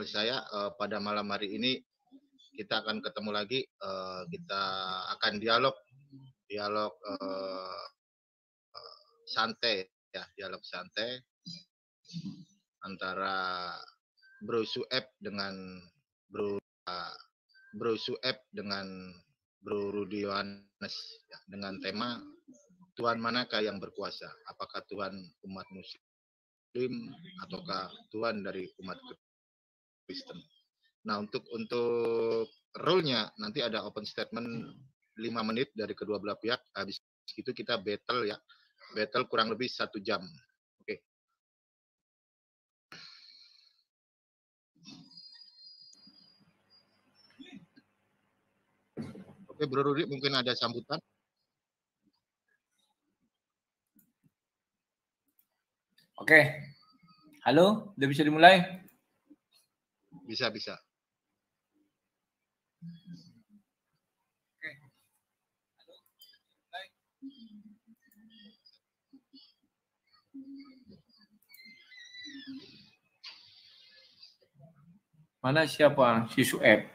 oleh saya. Pada malam hari ini kita akan ketemu lagi. Kita akan dialog santai ya, dialog santai antara Bro Sueb dengan Bro Sueb dengan Bro Rudi Yohanes ya, dengan tema Tuhan manakah yang berkuasa? Apakah Tuhan umat Muslim ataukah Tuhan dari umat Kristen? Nah, untuk rule-nya nanti ada open statement 5 menit dari kedua belah pihak. Habis itu kita battle ya. Battle kurang lebih 1 jam. Oke. Oke, Bro Rudi mungkin ada sambutan. Oke. Halo, udah bisa dimulai? Bisa. Mana siapa? Si Sueb.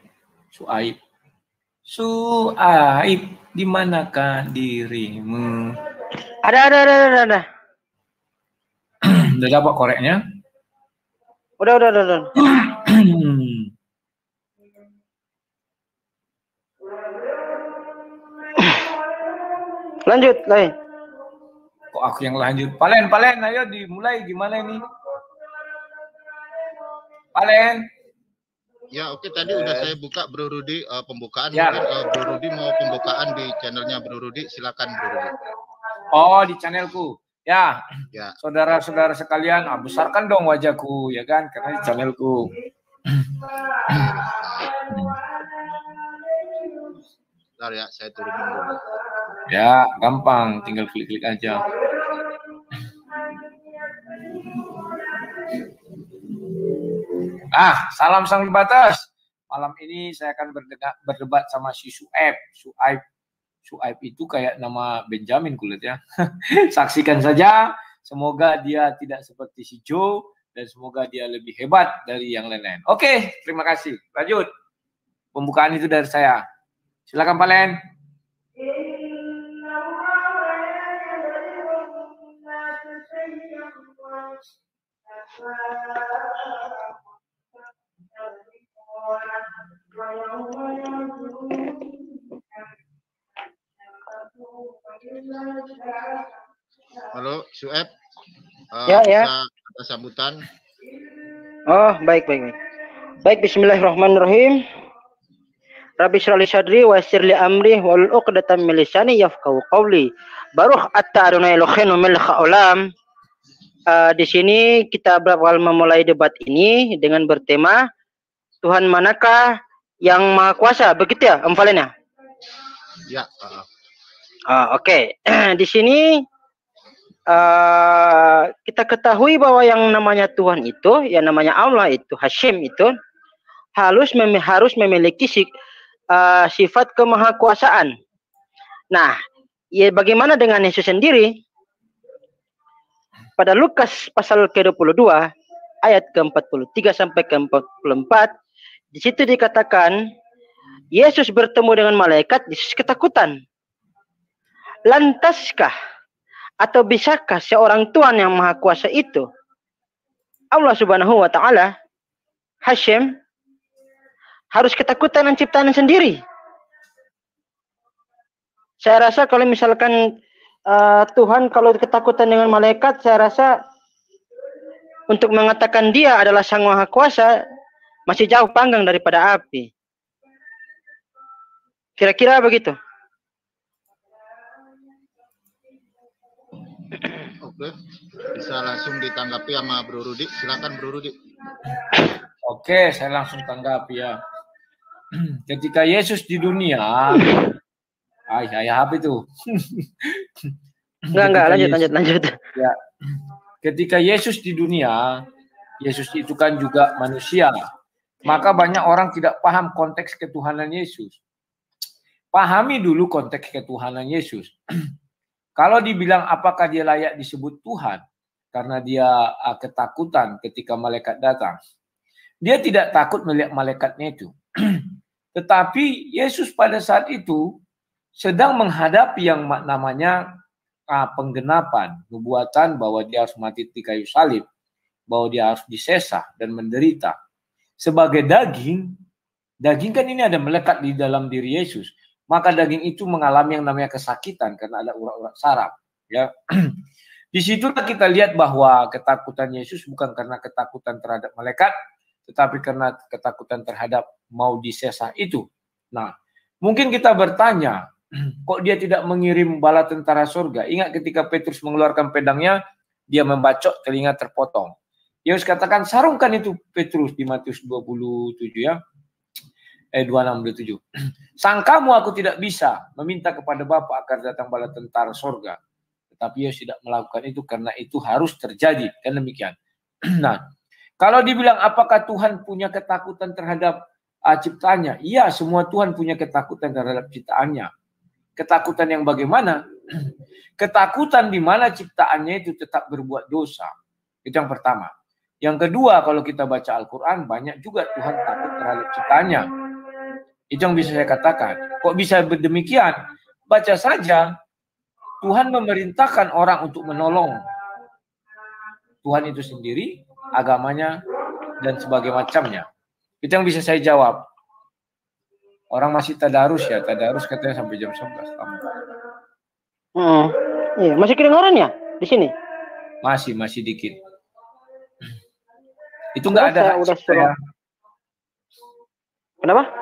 Suaib, di manakah dirimu? Ada. Udah dapat koreknya? Udah. Lanjut, lain. Kok aku yang lanjut? Palen, ayo dimulai gimana ini? Palen. Ya, oke, tadi udah saya buka Bro Rudi pembukaan. Ya. Mungkin Bro Rudi mau pembukaan di channelnya Bro Rudi, silakan Bro Rudi. Oh, di channelku. Ya. Ya. Saudara-saudara sekalian, besarkan dong wajahku ya kan, karena di channelku. Bentar ya, saya turunin dulu. Ya, gampang, tinggal klik-klik aja. Salam sang batas. Malam ini saya akan berdebat sama si Sueb. Sueb itu kayak nama Benjamin kulit ya. Saksikan saja. Semoga dia tidak seperti si Joe dan semoga dia lebih hebat dari yang lain-lain. Oke, terima kasih. Lanjut. Pembukaan itu dari saya. Silakan Palen. Halo, Sueb. Ya. Ada sambutan. Oh, baik. Baik, bismillahirrahmanirrahim. Rabbi shrah li sadri wa yassir li amri wahlul 'uqdatam min lisani yafqahu qawli. Baruch atta Adonai Eloheinu melech haolam. Di sini kita bakal memulai debat ini dengan bertema Tuhan manakah yang maha kuasa, begitu ya, Valen ya? Ya. Oke. Di sini kita ketahui bahwa yang namanya Tuhan itu, yang namanya Allah itu, Hashem itu harus memiliki sifat kemahakuasaan. Nah, ya bagaimana dengan Yesus sendiri? Pada Lukas pasal ke-22 ayat ke-43 sampai ke-44, di situ dikatakan Yesus bertemu dengan malaikat, Yesus ketakutan. Lantaskah atau bisakah seorang Tuhan yang maha kuasa itu, Allah Subhanahu wa taala, Hashem, harus ketakutan dengan ciptaan sendiri? Saya rasa kalau misalkan Tuhan kalau ketakutan dengan malaikat, saya rasa untuk mengatakan dia adalah sang maha kuasa masih jauh panggang daripada api. Kira-kira begitu. Oke, bisa langsung ditanggapi sama Bro Rudi. Silakan Bro Rudi. Oke, saya langsung tanggapi ya. Ketika Yesus di dunia, apa itu? Enggak, lanjut. Ya. Ketika Yesus di dunia, Yesus itu kan juga manusia. Maka banyak orang tidak paham konteks ketuhanan Yesus. Pahami dulu konteks ketuhanan Yesus. Kalau dibilang apakah dia layak disebut Tuhan karena dia ketakutan ketika malaikat datang. Dia tidak takut melihat malaikatnya itu. Tetapi Yesus pada saat itu sedang menghadapi yang namanya penggenapan, nubuatan bahwa dia harus mati di kayu salib, bahwa dia harus disesah dan menderita. Sebagai daging kan ini ada melekat di dalam diri Yesus. Maka daging itu mengalami yang namanya kesakitan karena ada urat-urat saraf. Ya. Disitulah kita lihat bahwa ketakutan Yesus bukan karena ketakutan terhadap malaikat, tetapi karena ketakutan terhadap mau disesah itu. Nah, mungkin kita bertanya, kok dia tidak mengirim bala tentara surga? Ingat ketika Petrus mengeluarkan pedangnya, dia membacok, telinga terpotong. Yesus katakan, sarungkan itu Petrus di Matius 27 ya. 26-27. Sangkamu aku tidak bisa meminta kepada Bapa agar datang bala tentara surga. Tetapi Yesus tidak melakukan itu karena itu harus terjadi. Dan demikian. Nah, kalau dibilang apakah Tuhan punya ketakutan terhadap ciptaannya? Iya, semua Tuhan punya ketakutan terhadap ciptaannya. Ketakutan yang bagaimana? Ketakutan di mana ciptaannya itu tetap berbuat dosa. Itu yang pertama. Yang kedua, kalau kita baca Al-Quran, banyak juga Tuhan takut terhadap ciptaannya. Itu yang bisa saya katakan. Kok bisa demikian? Baca saja, Tuhan memerintahkan orang untuk menolong Tuhan itu sendiri, agamanya, dan sebagainya macamnya. Itu yang bisa saya jawab. Orang masih tadarus ya, tadarus katanya sampai jam 11. Iya, masih kedengaran ya di sini? Masih dikit. Itu nggak ada. Udah suruh. Kenapa?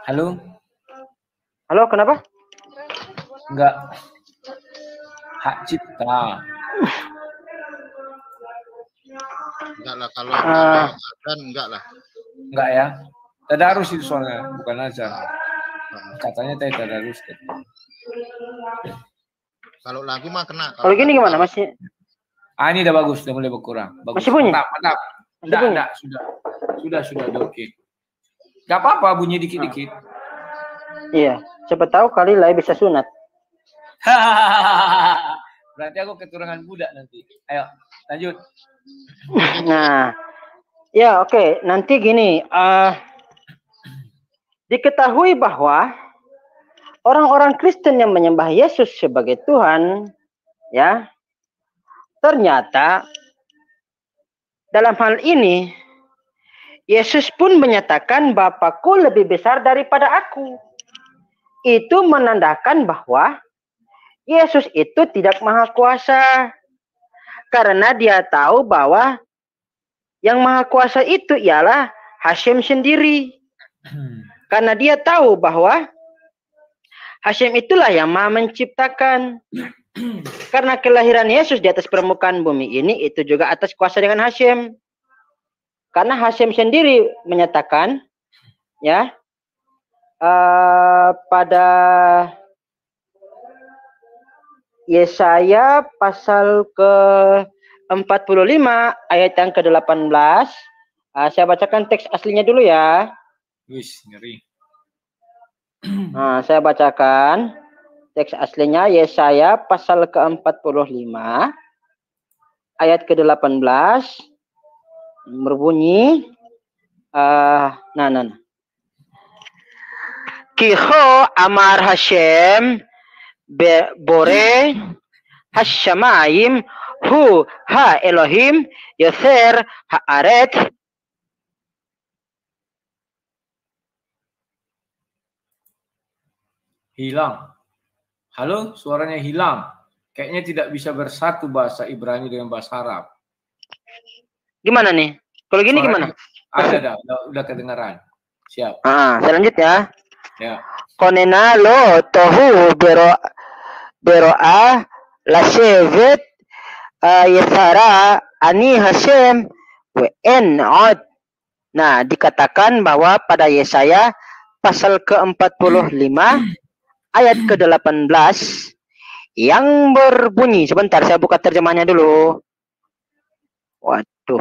Halo, kenapa? Enggak. Hak cipta. Enggak lah, kalau azan enggak lah. Enggak ya. Tadarus itu soalnya, bukan azan. Katanya tadarus. Kalau lagu mah kena. Kalau gini gimana? Masih? Ini udah bagus, udah mulai berkurang. Bagus. Masih bunyi? Mantap. Enggak, sudah oke. Gak apa-apa bunyi dikit-dikit. Iya, siapa tahu kali lah bisa sunat. Berarti aku keturunan budak nanti. Ayo, lanjut. Nah, ya oke. Nanti gini, diketahui bahwa orang-orang Kristen yang menyembah Yesus sebagai Tuhan, ya, ternyata dalam hal ini Yesus pun menyatakan Bapakku lebih besar daripada aku. Itu menandakan bahwa Yesus itu tidak maha kuasa. Karena dia tahu bahwa yang maha kuasa itu ialah Hashem sendiri. Karena dia tahu bahwa Hashem itulah yang maha menciptakan. Karena kelahiran Yesus di atas permukaan bumi ini itu juga atas kuasa dengan Hashem. Karena Hashem sendiri menyatakan, ya, pada Yesaya pasal ke-45 ayat yang ke-18, saya bacakan teks aslinya dulu ya. Wis, ngeri. Nah, saya bacakan teks aslinya Yesaya pasal ke-45 ayat ke-18. Berbunyi Kiho amar Hashem bore hashamayim hu ha Elohim yoser haaret. Hilang. Halo, suaranya hilang. Kayaknya tidak bisa bersatu bahasa Ibrani dengan bahasa Arab. Gimana nih? Kalau gini suaranya gimana? Udah kedengaran. Siap. Saya lanjut ya. Ya. Konena lo tohu beroa lashevet yesara ani Hashem wen od. Nah, dikatakan bahwa pada Yesaya pasal ke-45 ayat ke-18 yang berbunyi, sebentar saya buka terjemahnya dulu. Waduh.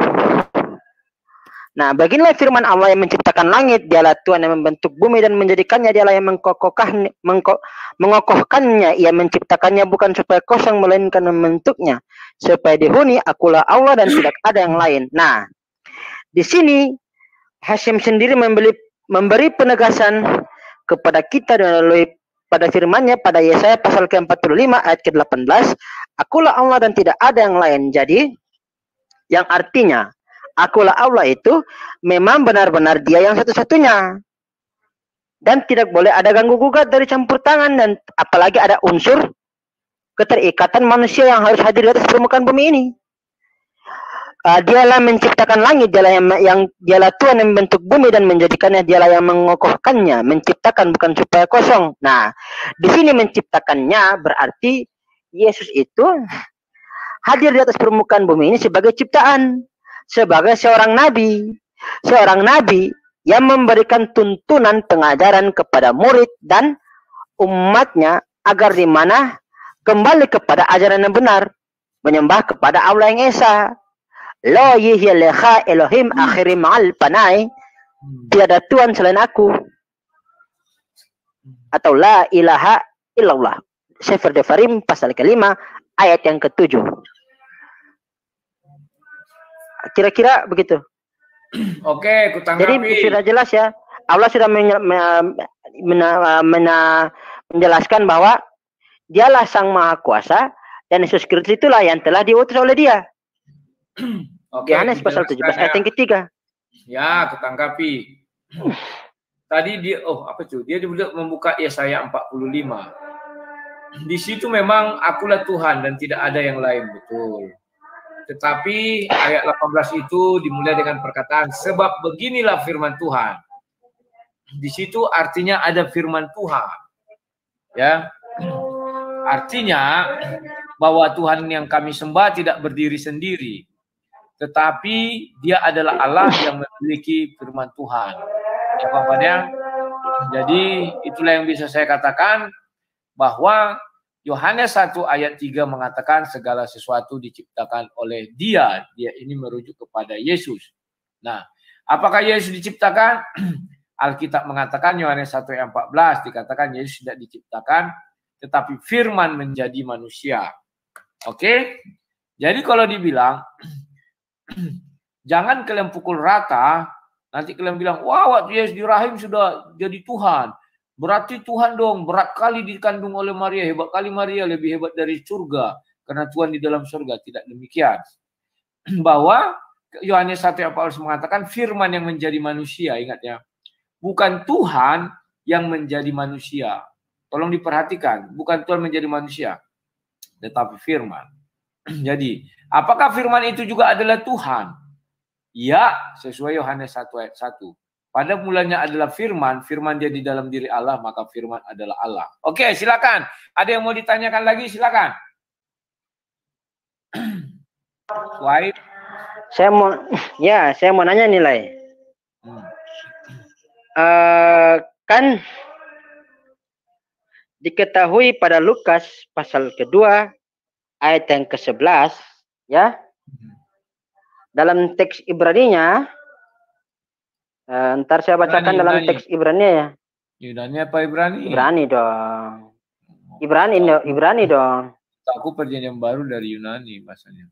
Nah, beginilah firman Allah yang menciptakan langit, dialah Tuhan yang membentuk bumi dan menjadikannya, dialah yang mengokohkannya, ia menciptakannya bukan supaya kosong, melainkan membentuknya, supaya dihuni, akulah Allah dan tidak ada yang lain. Nah, Di sini Hasyim sendiri memberi penegasan kepada kita melalui pada firman-Nya pada Yesaya pasal ke-45 ayat ke-18, akulah Allah dan tidak ada yang lain. Jadi yang artinya akulah Allah itu memang benar-benar Dia yang satu-satunya. Dan tidak boleh ada ganggu gugat dari campur tangan, dan apalagi ada unsur keterikatan manusia yang harus hadir di atas permukaan bumi ini. Dialah menciptakan langit, dialah Tuhan yang membentuk bumi dan menjadikannya, dialah yang mengokohkannya, menciptakan bukan supaya kosong. Nah, di sini menciptakannya berarti Yesus itu hadir di atas permukaan bumi ini sebagai ciptaan, sebagai seorang nabi yang memberikan tuntunan pengajaran kepada murid dan umatnya agar di mana kembali kepada ajaran yang benar, menyembah kepada Allah yang Esa. La yihya Elohim akhiri ma'al panai. Tiada Tuhan selain aku. Atau la ilaha illallah. Sefer Devarim pasal ke-5 ayat yang ke-7. Kira-kira begitu. Oke, kutanggapi. Jadi sudah jelas ya. Allah sudah menjelaskan bahwa Dialah Sang Maha Kuasa dan Yesus Kristus itulah yang telah diutus oleh Dia. Oke, Yohanes pasal 17 ayat yang ketiga. Ya, kutanggapi. Tadi dia dia membuka Yesaya 45. Di situ memang akulah Tuhan dan tidak ada yang lain, betul. Tetapi ayat 18 itu dimulai dengan perkataan sebab beginilah firman Tuhan. Di situ artinya ada firman Tuhan. Ya. Artinya bahwa Tuhan yang kami sembah tidak berdiri sendiri, tetapi Dia adalah Allah yang memiliki firman Tuhan. Ya, Bapaknya. Jadi itulah yang bisa saya katakan bahwa Yohanes 1 ayat 3 mengatakan segala sesuatu diciptakan oleh Dia. Dia ini merujuk kepada Yesus. Nah, apakah Yesus diciptakan? Alkitab mengatakan Yohanes 1 ayat 14 dikatakan Yesus tidak diciptakan, tetapi firman menjadi manusia. Oke? Jadi kalau dibilang jangan kalian pukul rata, nanti kalian bilang, wah waktu Yesus di rahim sudah jadi Tuhan. Berarti Tuhan dong, berat kali dikandung oleh Maria, hebat kali Maria, lebih hebat dari surga. Karena Tuhan di dalam surga, tidak demikian. Bahwa Yohanes 1 ayat 14 mengatakan firman yang menjadi manusia, ingat ya. Bukan Tuhan yang menjadi manusia. Tolong diperhatikan, bukan Tuhan menjadi manusia, tetapi firman. Jadi, apakah firman itu juga adalah Tuhan? Ya, sesuai Yohanes 1 ayat 1. Pada mulanya adalah firman, firman dia di dalam diri Allah, maka firman adalah Allah. Oke, silakan. Ada yang mau ditanyakan lagi, silakan. Swipe. Saya mau nanya nilai. Kan diketahui pada Lukas pasal kedua ayat yang ke-11 ya. Dalam teks Ibrani-nya ntar saya bacakan dalam teks Ibrani ya. Yunani apa Ibrani? Ibrani dong. Ibrani dong. Aku perjanjian baru dari Yunani bahasanya.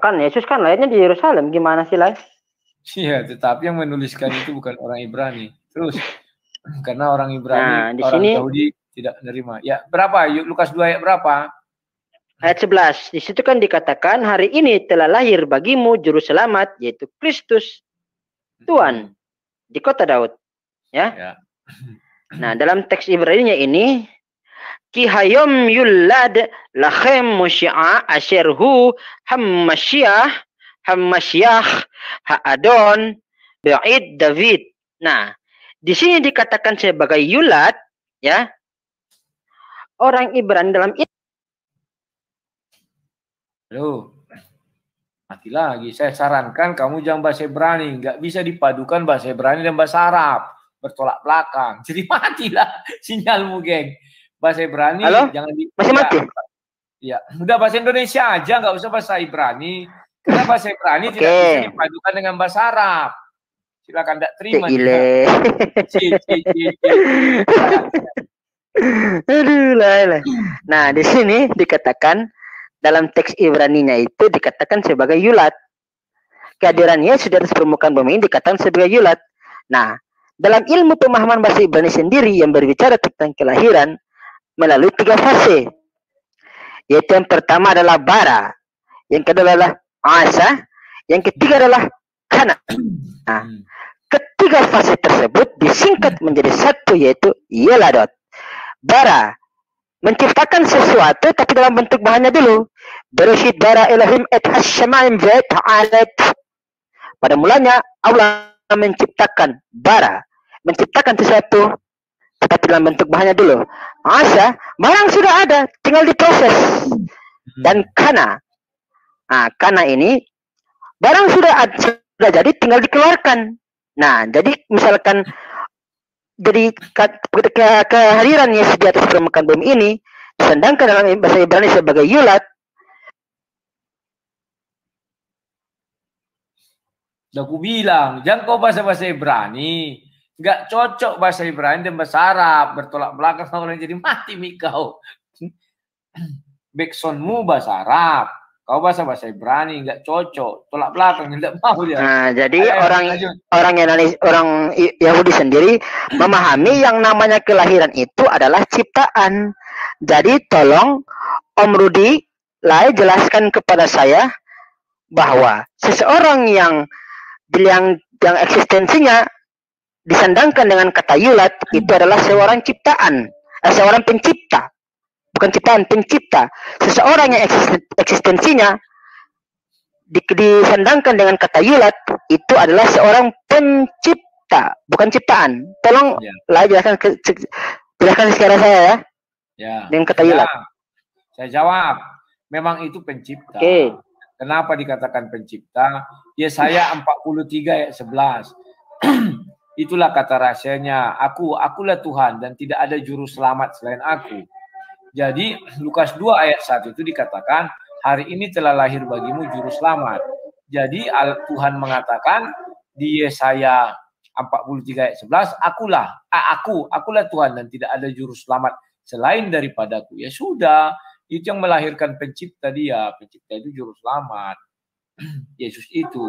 Kan Yesus kan lahirnya di Yerusalem, gimana sih lah? Iya, tetapi yang menuliskan itu bukan orang Ibrani. Terus karena orang Ibrani, nah, di orang sini, Yahudi tidak menerima. Ya, berapa? Lukas 2 ayat berapa? Ayat 11. Di situ kan dikatakan hari ini telah lahir bagimu juru selamat yaitu Kristus Tuhan di kota Daud. Ya. Nah, dalam teks Ibrani-nya ini ki hayom yulad lachem musya'a asyerhu hammasyah ha'adon ba'id David. Nah, di sini dikatakan sebagai yulad ya. Orang Ibrani dalam itu. Halo, mati lagi. Saya sarankan kamu jangan bahasa Ibrani. Nggak bisa dipadukan bahasa Ibrani dan bahasa Arab. Bertolak belakang. Jadi matilah sinyalmu, geng. Bahasa Ibrani. Halo? Jangan masih mati? Ya, udah bahasa Indonesia aja. Nggak usah bahasa Ibrani. Karena bahasa Ibrani tidak bisa dipadukan dengan bahasa Arab. Silakan tidak terima. Aduh, lah. Nah, di sini dikatakan dalam teks Ibraninya itu dikatakan sebagai yulat. Kehadiran Yesus di atas permukaan bumi ini dikatakan sebagai yulat. Nah, dalam ilmu pemahaman bahasa Ibrani sendiri yang berbicara tentang kelahiran melalui 3 fase. Yaitu yang pertama adalah bara, yang kedua adalah asa, yang ketiga adalah kana. Nah, ketiga fase tersebut disingkat menjadi satu, yaitu yeladot. Bara menciptakan sesuatu tapi dalam bentuk bahannya dulu. Berashit bara ilahim et hasyamaim vet alat. Pada mulanya Allah menciptakan bara, menciptakan sesuatu tetapi dalam bentuk bahannya dulu. Asa, barang sudah ada, tinggal diproses. Dan kana. Nah, kana ini barang sudah jadi, tinggal dikeluarkan. Nah, jadi misalkan jadi kehadiran Yesus di atas permukaan bumi ini disandangkan dalam bahasa Ibrani sebagai yulat. Udah aku bilang, jangan kau bahasa Ibrani. Nggak cocok bahasa Ibrani dan bahasa Arab. Bertolak belakang sama orang jadi mati mikau. Backsoundmu bahasa Arab. Kau bahasa Ibrani nggak cocok, tolak belakang, nggak mau dia. Nah, jadi orang Yahudi sendiri memahami yang namanya kelahiran itu adalah ciptaan. Jadi tolong Om Rudi jelaskan kepada saya bahwa seseorang yang eksistensinya disandangkan dengan kata yulat itu adalah seorang ciptaan, seorang pencipta. Bukan ciptaan, pencipta. Seseorang yang eksistensinya disandangkan dengan kata yulat itu adalah seorang pencipta, bukan ciptaan. Tolong jelaskan secara saya ya. Dengan kata yulat. Saya jawab, memang itu pencipta. Okay. Kenapa dikatakan pencipta? Yesaya 43 ayat 11. Itulah kata rahasianya, akulah Tuhan dan tidak ada juru selamat selain aku. Jadi Lukas 2 ayat 1 itu dikatakan, hari ini telah lahir bagimu juru selamat. Jadi Tuhan mengatakan di Yesaya 43 ayat 11, akulah Tuhan dan tidak ada juru selamat selain daripadaku. Ya sudah, itu yang melahirkan pencipta dia. Pencipta itu juru selamat. Yesus itu.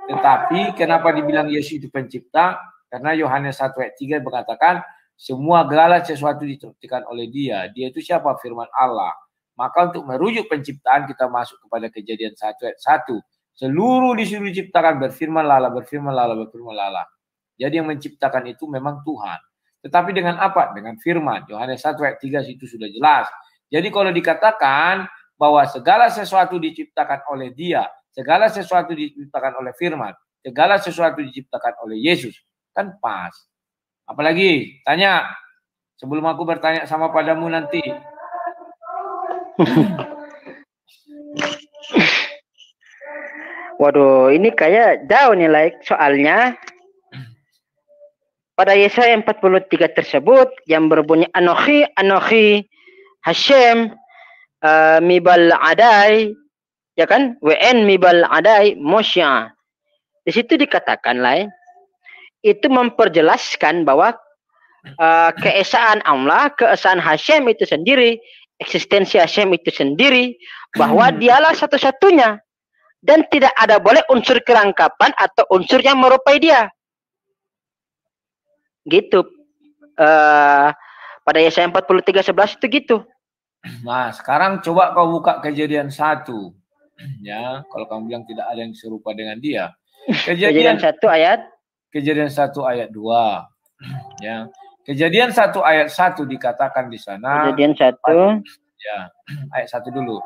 Tetapi kenapa dibilang Yesus itu pencipta? Karena Yohanes 1 ayat 3 mengatakan, semua segala sesuatu diciptakan oleh dia. Dia itu siapa? Firman Allah. Maka untuk merujuk penciptaan kita masuk kepada Kejadian 1 ayat 1. Seluruh disuruh diciptakan berfirman lala. Jadi yang menciptakan itu memang Tuhan. Tetapi dengan apa? Dengan firman. Yohanes 1 ayat 3 itu sudah jelas. Jadi kalau dikatakan bahwa segala sesuatu diciptakan oleh dia, segala sesuatu diciptakan oleh firman, segala sesuatu diciptakan oleh Yesus, kan pas. Apalagi tanya sebelum aku bertanya sama padamu nanti. Waduh, ini kayak jauh nih soalnya. Pada Yesaya 43 tersebut yang berbunyi Anochi Hashem Mibal Adai, ya kan? WN Mibal Adai Mosya. Di situ dikatakan itu memperjelaskan bahwa keesaan Allah, keesaan Hashem itu sendiri, eksistensi Hashem itu sendiri, bahwa dialah satu-satunya dan tidak ada boleh unsur kelengkapan atau unsur yang merupai dia. Gitu. Pada Yesaya 43:11 itu gitu. Nah, sekarang coba kau buka Kejadian 1. Ya, kalau kamu bilang tidak ada yang serupa dengan dia. Kejadian 1 ayat Kejadian 1 ayat 2. Ya. Kejadian 1 ayat 1 dikatakan di sana. Kejadian 1. Ya, ayat 1 dulu.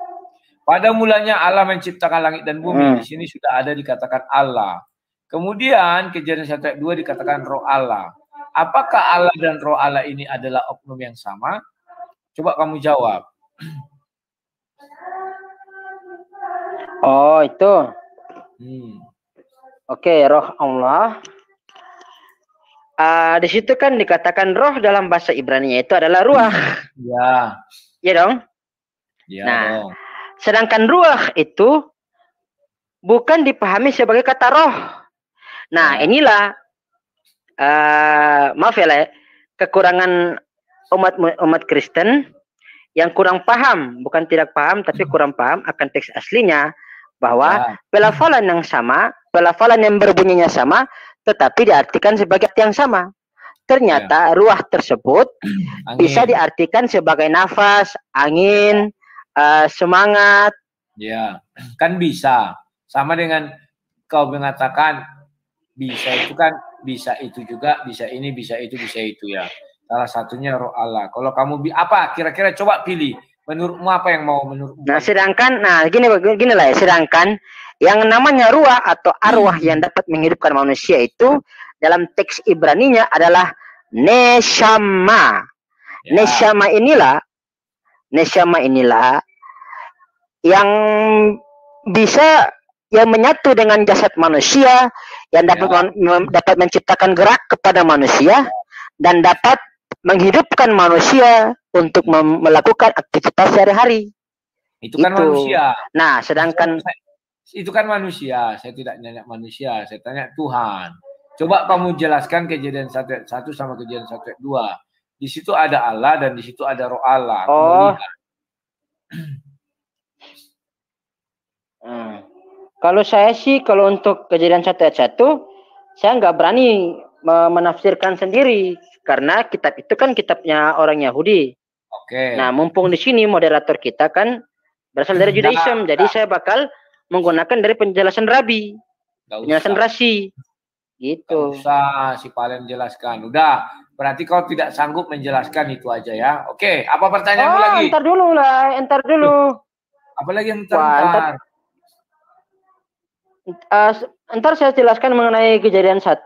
Pada mulanya Allah menciptakan langit dan bumi. Di sini sudah ada dikatakan Allah. Kemudian Kejadian 1 ayat 2 dikatakan Roh Allah. Apakah Allah dan Roh Allah ini adalah oknum yang sama? Coba kamu jawab. Oh, itu. Oke, Roh Allah. Di situ kan dikatakan roh dalam bahasa Ibrani itu adalah ruah. Ya. Iya dong? Ya, nah, dong. Sedangkan ruah itu bukan dipahami sebagai kata roh. Nah, inilah maaf ya, kekurangan umat Kristen yang kurang paham, bukan tidak paham, tapi kurang paham akan teks aslinya, bahwa pelafalan yang sama, pelafalan yang berbunyinya sama, tetapi diartikan sebagai arti yang sama. Ternyata ruah tersebut bisa diartikan sebagai nafas, angin, semangat. Ya, kan bisa. Sama dengan kau mengatakan bisa itu kan, bisa itu juga, bisa ini, bisa itu ya. Salah satunya roh Allah. Kalau kamu apa kira-kira coba pilih. Menurutmu apa yang mau menurutmu? Nah, sedangkan gini lah ya, sedangkan yang namanya ruah atau arwah yang dapat menghidupkan manusia itu dalam teks Ibraninya adalah neshama. Ya. Neshama inilah yang bisa yang menyatu dengan jasad manusia, yang dapat menciptakan gerak kepada manusia dan dapat menghidupkan manusia untuk melakukan aktivitas sehari-hari. Itu kan manusia. Nah, sedangkan itu kan manusia. Saya tidak nanya manusia, saya tanya Tuhan. Coba kamu jelaskan kejadian 1 sama kejadian 1 2. Di situ ada Allah dan di situ ada roh Allah. Kalau saya sih, kalau untuk kejadian 1 ayat 1, saya nggak berani menafsirkan sendiri. Karena kitab itu kan kitabnya orang Yahudi. Oke. Nah, mumpung di sini moderator kita kan berasal dari Judaism, jadi saya bakal menggunakan dari penjelasan Rabi, penjelasan Rasi, gitu. Gak usah si Palen jelaskan. Udah, berarti kau tidak sanggup menjelaskan itu aja ya. Oke, apa pertanyaanmu lagi? Entar dulu lah, entar dulu. Apa lagi yang entar? Entar saya jelaskan mengenai kejadian 1.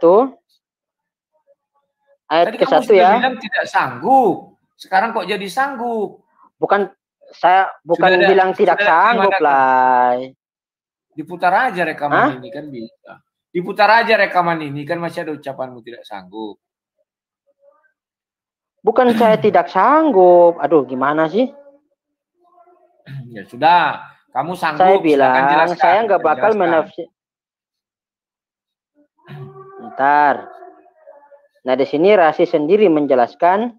Ayat ke-1 ya. Bilang tidak sanggup. Sekarang kok jadi sanggup? Saya bukan bilang tidak sanggup lah. Diputar aja rekaman ini kan bisa. Diputar aja rekaman ini kan masih ada ucapanmu tidak sanggup. Bukan saya tidak sanggup. Aduh, gimana sih? Ya sudah, kamu sanggup. Saya bilang saya nggak bakal menafsir. Ntar. Nah, di sini Rasi sendiri menjelaskan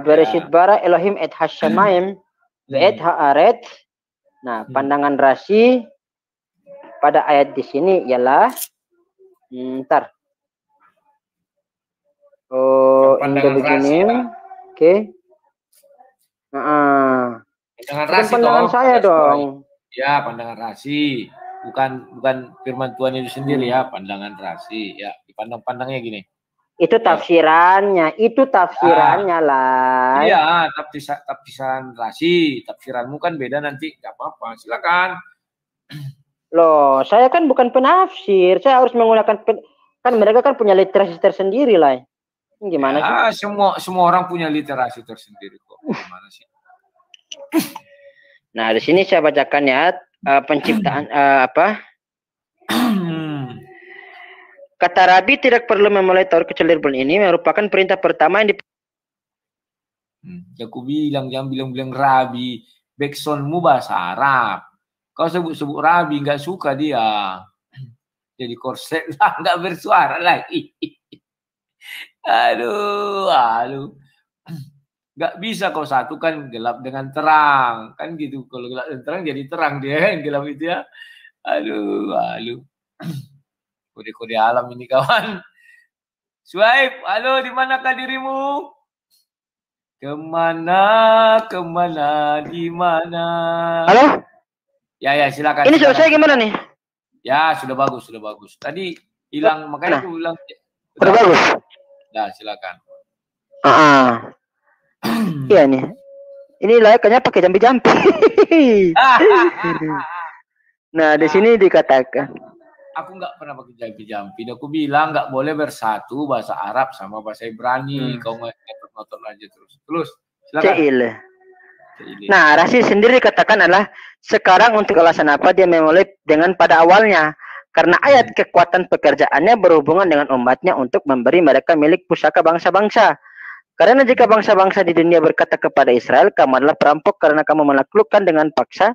Bereshit bara Elohim et hashamayim et haaret. Nah, pandangan Rasi pada ayat di sini ialah ntar. Pandangan Rasi. Oke. Pandangan saya dong. Ya, pandangan Rasi. Bukan firman Tuhan itu sendiri ya, pandangan Rasi. Ya, dipandang-pandangnya gini. Itu tafsirannya, lah. Iya, tafsiran Rasi, tafsiranmu kan beda nanti, nggak apa-apa, silakan. Loh, saya kan bukan penafsir, saya harus menggunakan kan mereka kan punya literasi tersendiri lah. Gimana sih? Semua orang punya literasi tersendiri kok. Gimana sih? Nah, di sini saya bacakan ya penciptaan Kata Rabi tidak perlu memulai Taurat kecuali ini merupakan perintah pertama yang aku bilang jangan bilang Rabi, backsoundmu bahasa Arab. Kau sebut Rabi nggak suka dia, jadi korset lah nggak bersuara lagi. Aduh, nggak bisa kau satukan gelap dengan terang kan gitu. Kalau gelap dan terang jadi terang dia yang gelap itu ya. Aduh. Kode-kode alam ini kawan. Swipe, halo, di manakah dirimu? Kemana, di mana? Halo? Ya, silakan. Ini suara saya gimana nih? Ya, sudah bagus. Tadi hilang, makanya aku bilang. Sudah bagus? Ya, silakan. Iya nih. Ini layaknya pakai jampi-jampi. Nah, di sini dikatakan. Aku nggak pernah pakai jampi-jampi. Aku bilang nggak boleh bersatu bahasa Arab sama bahasa Ibrani. Kau ngotot aja terus. Silakan. Nah, Rasi sendiri katakan adalah sekarang untuk alasan apa dia memulai dengan pada awalnya. Karena ayat kekuatan pekerjaannya berhubungan dengan umatnya untuk memberi mereka milik pusaka bangsa-bangsa. Karena jika bangsa-bangsa di dunia berkata kepada Israel, kamu adalah perampok karena kamu menaklukkan dengan paksa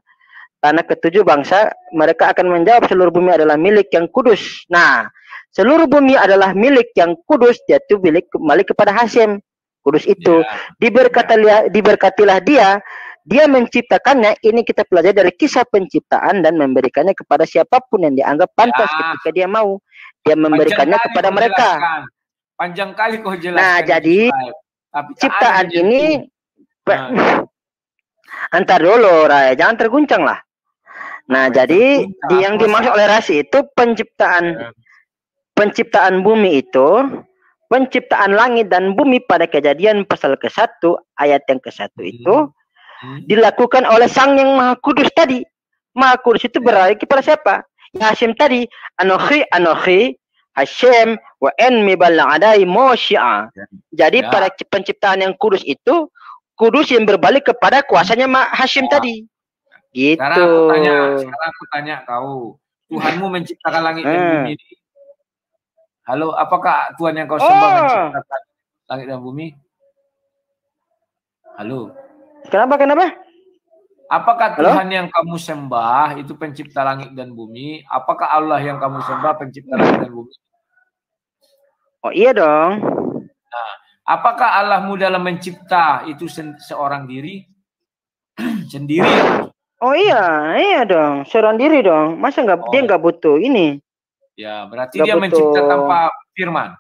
tanah ketujuh bangsa, mereka akan menjawab seluruh bumi adalah milik yang kudus. Nah, seluruh bumi adalah milik yang kudus, jatuh milik kembali kepada Hasyim. kudus itu. Diberkatilah dia menciptakannya. Ini kita pelajari dari kisah penciptaan dan memberikannya kepada siapapun yang dianggap pantas ketika dia mau. Dia memberikannya kepada mereka. Panjang kali kau jelaskan. Nah, jadi ciptaan ini antar dulu, Ray. Jangan terguncang lah. Nah, jadi yang dimaksud oleh Rasi itu penciptaan bumi itu, penciptaan langit dan bumi pada Kejadian pasal ke-1 ayat yang ke-1 itu dilakukan oleh Sang yang Maha Kudus tadi. Maha Kudus itu berarti kepada siapa? Ya Hashim tadi, Anochi Hashem wa enmi bal'adai mosyi'a. Jadi pada penciptaan yang kudus itu, kudus yang berbalik kepada kuasanya Hashim tadi. Gitu. Sekarang aku tanya kau, Tuhanmu menciptakan langit dan bumi ini. Halo, apakah Tuhan yang kau sembah menciptakan langit dan bumi? Halo. Kenapa? Apakah Tuhan yang kamu sembah itu pencipta langit dan bumi? Apakah Allah yang kamu sembah pencipta langit dan bumi? Oh iya dong. Nah, apakah Allahmu dalam mencipta itu seorang diri? Sendiri? Oh iya dong. Seorang diri dong. Masa dia nggak butuh ini? Ya, berarti dia mencipta tanpa firman.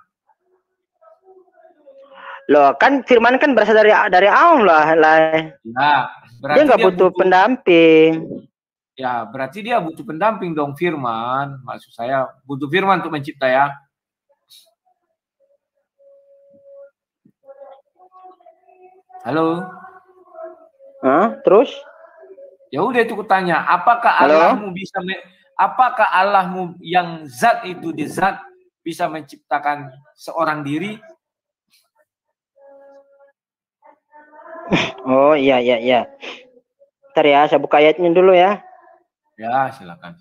Loh, kan firman kan berasal dari Allah lah. Ya, dia nggak butuh pendamping. Ya, berarti dia butuh pendamping dong, firman. Maksud saya butuh firman untuk mencipta ya. Halo. Terus? Ya udah itu kutanya, apakah Allahmu yang zat itu di zat bisa menciptakan seorang diri? Oh iya. Bentar ya, saya buka ayatnya dulu ya. Ya, silakan.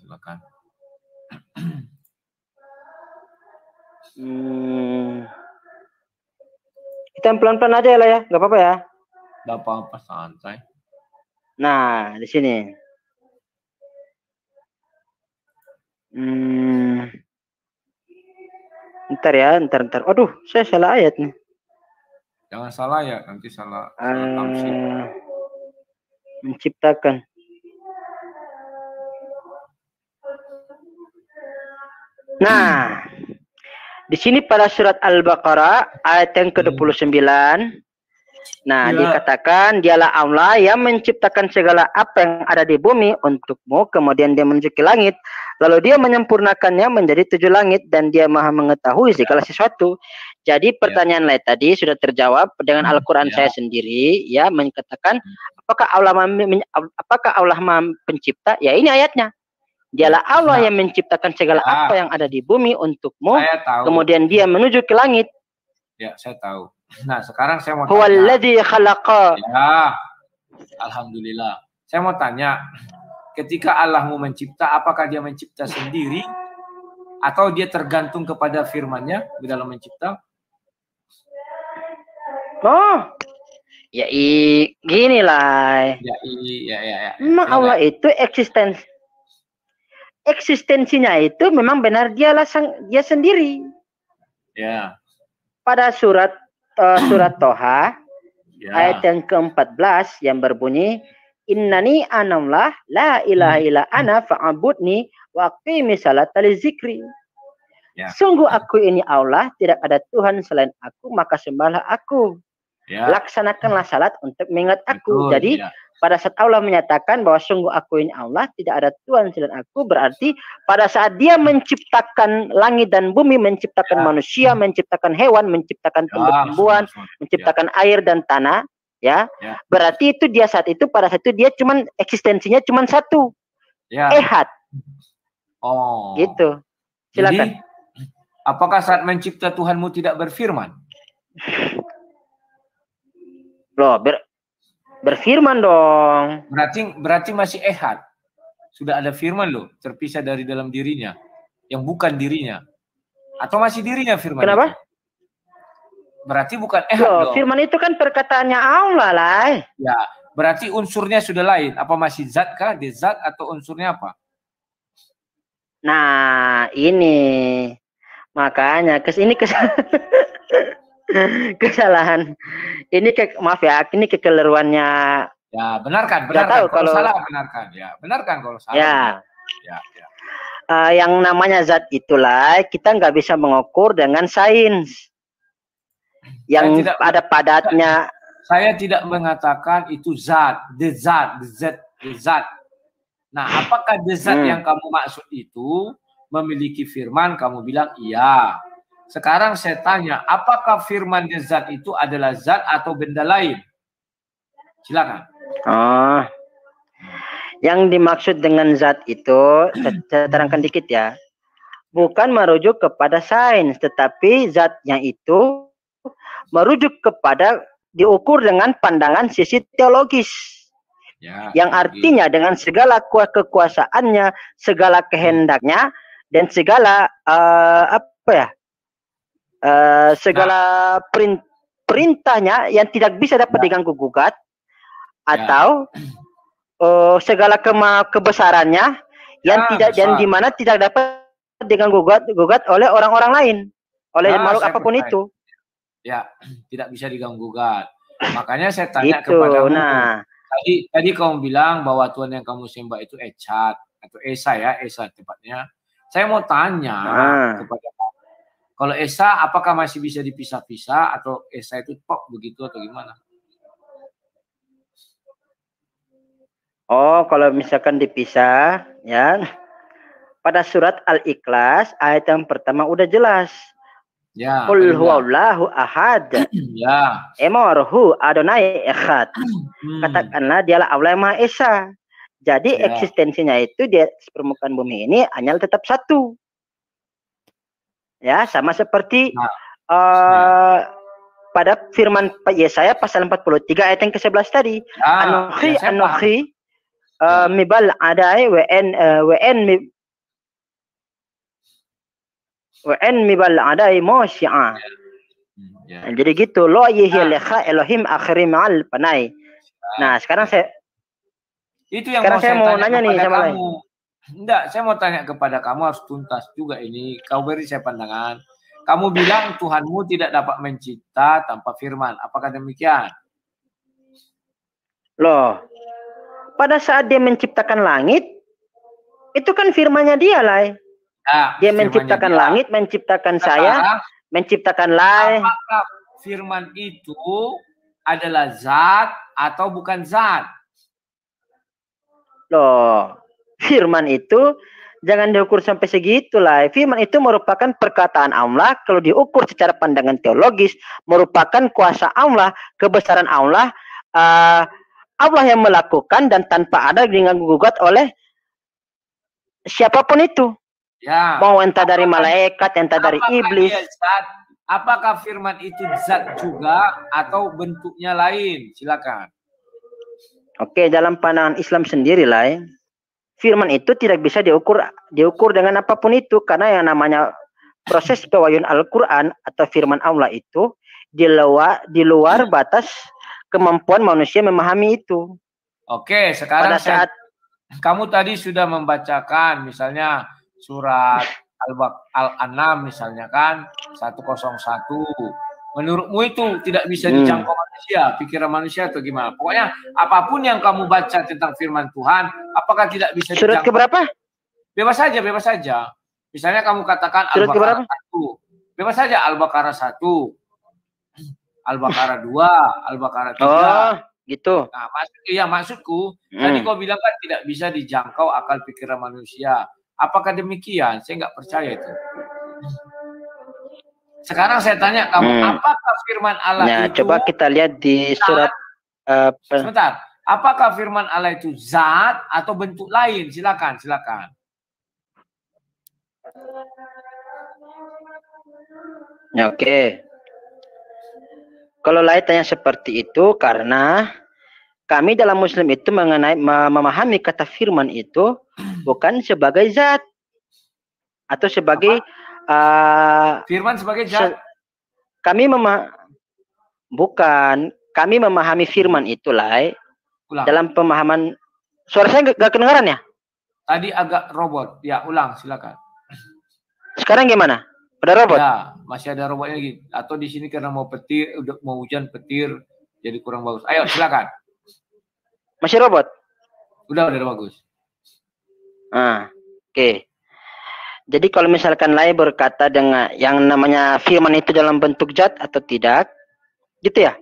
Kita pelan-pelan aja lah ya, nggak apa-apa ya. Nggak apa-apa, santai. Nah, di sini. Ntar. Aduh, saya salah ayat nih. Jangan salah ya, nanti salah tafsir. Menciptakan. Nah, di sini pada surat Al-Baqarah ayat yang ke-29. Nah, dikatakan dialah Allah yang menciptakan segala apa yang ada di bumi untukmu, kemudian dia menuju ke langit, lalu dia menyempurnakannya menjadi 7 langit dan dia maha mengetahui segala sesuatu. Jadi pertanyaan lain tadi sudah terjawab dengan Al-Quran saya sendiri, ya, mengatakan apakah Allah maha pencipta? Ya, ini ayatnya. Dialah Allah yang menciptakan segala apa yang ada di bumi untukmu, kemudian dia menuju ke langit. Ya, saya tahu. Nah, sekarang saya mau tanya. Huwallazi khalaqa. Ya, alhamdulillah. Saya mau tanya, ketika Allah mau mencipta, apakah dia mencipta sendiri atau dia tergantung kepada firman-Nya di dalam mencipta? Oh, ya gini lah. Ya. Memang Allah itu eksistensinya itu memang benar dia sendiri. Ya. Pada surat Toha ayat yang ke-14 yang berbunyi innani anallah la ilaha illa ana fa'budni wa aqimi salata li zikri. Sungguh aku ini Allah, tidak ada Tuhan selain aku, maka sembahlah aku. Laksanakanlah salat untuk mengingat aku. Betul, jadi pada saat Allah menyatakan bahwa sungguh aku ini Allah, tidak ada Tuhan selain aku, berarti pada saat dia menciptakan langit dan bumi, menciptakan manusia, menciptakan hewan, menciptakan tumbuh-tumbuhan, menciptakan air dan tanah, berarti itu dia saat itu, pada saat itu dia cuman eksistensinya cuman satu, ehad. Oh, gitu. Silakan. Jadi, apakah saat mencipta Tuhanmu tidak berfirman? Loh, berfirman dong. Berarti masih ehad. Sudah ada firman loh, terpisah dari dalam dirinya, yang bukan dirinya. Atau masih dirinya firman? Kenapa? Itu? Berarti bukan ehad dong. Firman itu kan perkataannya Allah lah. Ya, berarti unsurnya sudah lain. Apa masih zat kah? Di zat atau unsurnya apa? Nah, ini makanya ini Kesalahan. Ini maaf ya, ini kekeliruannya. Ya, benarkan. Tahu, kalau salah benarkan. Ya, benarkan kalau salah. Ya. Ya. Yang namanya zat itulah kita nggak bisa mengukur dengan sains. Yang ada padatnya. Saya tidak mengatakan itu zat, the zat. Nah, apakah the zat yang kamu maksud itu memiliki firman? Kamu bilang iya. Sekarang saya tanya, apakah firman the zat itu adalah zat atau benda lain? Silakan. Oh, yang dimaksud dengan zat itu, saya terangkan dikit ya, bukan merujuk kepada sains, tetapi zatnya itu merujuk kepada diukur dengan pandangan sisi teologis. Ya, yang artinya dengan segala kekuasaannya, segala kehendaknya, dan segala segala perintahnya yang tidak bisa dapat diganggu gugat, atau segala kebesarannya yang tidak dan di mana tidak dapat diganggu gugat oleh orang-orang lain, oleh makhluk apapun itu. Ya, tidak bisa diganggu gugat. Makanya saya tanya kepadamu. Nah, tadi kamu bilang bahwa Tuhan yang kamu sembah itu Echad atau Esa ya, Esa tepatnya. Saya mau tanya kepada kamu. Kalau Esa apakah masih bisa dipisah-pisah atau Esa itu tok begitu atau gimana? Oh, kalau misalkan dipisah ya. Pada surat Al-Ikhlas ayat yang pertama udah jelas. Ya. Qul huwallahu ahad. Ya. Emarhu Adonai echad. Katakanlah dialah Allah yang Maha Esa. Jadi eksistensinya itu di permukaan bumi ini hanya tetap satu. Ya, sama seperti pada firman Yesaya pasal 43 ayat yang ke-11 tadi. Anochi mibal adai wn mibal adai mosya. Jadi gitu, lo yihilekha Elohim akhiri ma'al panai. Nah, sekarang saya mau nanya nih sama kamu. Enggak, saya mau tanya kepada kamu, harus tuntas juga ini. Kau beri saya pandangan. Kamu bilang Tuhanmu tidak dapat mencipta tanpa firman. Apakah demikian? Loh, pada saat dia menciptakan langit, itu kan firman-Nya dia lah. Dia menciptakan langit, menciptakan saya, menciptakan lain. Apakah firman itu adalah zat atau bukan zat? Loh, firman itu jangan diukur sampai segitulah. Firman itu merupakan perkataan Allah. Kalau diukur secara pandangan teologis, merupakan kuasa Allah, kebesaran Allah. Allah yang melakukan dan tanpa ada diganggu gugat oleh siapapun itu. Ya. Mau entah dari malaikat, entah dari iblis. Apakah firman itu zat juga atau bentuknya lain? Silakan. Oke, dalam pandangan Islam sendiri lah, firman itu tidak bisa diukur dengan apapun itu, karena yang namanya proses pewahyuan Al-Quran atau firman Allah itu di luar batas kemampuan manusia memahami itu. Oke, sekarang pada saat kamu tadi sudah membacakan misalnya surat Al-An'am misalnya kan 101. Menurutmu itu tidak bisa dijangkau manusia, pikiran manusia atau gimana? Pokoknya apapun yang kamu baca tentang firman Tuhan, apakah tidak bisa dijangkau? Surat keberapa? Bebas saja. Misalnya kamu katakan Al-Baqarah 1. Bebas saja Al-Baqarah 1. Al-Baqarah 2, Al-Baqarah 3. Oh, gitu. Nah, maksudku tadi kau bilang kan tidak bisa dijangkau akal pikiran manusia. Apakah demikian? Saya nggak percaya itu. Sekarang saya tanya kamu, apakah firman Allah itu? Coba kita lihat di surat. Sebentar, apakah firman Allah itu zat atau bentuk lain? Silakan. Oke. Kalau lain tanya seperti itu karena kami dalam Muslim itu memahami kata firman itu bukan sebagai zat atau sebagai firman sebagai zat. Kami memahami firman itulah dalam pemahaman. Suara saya gak kedengaran ya? Tadi agak robot. Ya, ulang silakan. Sekarang gimana? Udah robot? Ya, masih ada robotnya lagi. Atau di sini karena mau petir, udah mau hujan petir, jadi kurang bagus. Ayo silakan. Masih robot? Udah bagus. Oke. Okay. Jadi kalau misalkan Lai berkata dengan yang namanya firman itu dalam bentuk zat atau tidak, gitu ya?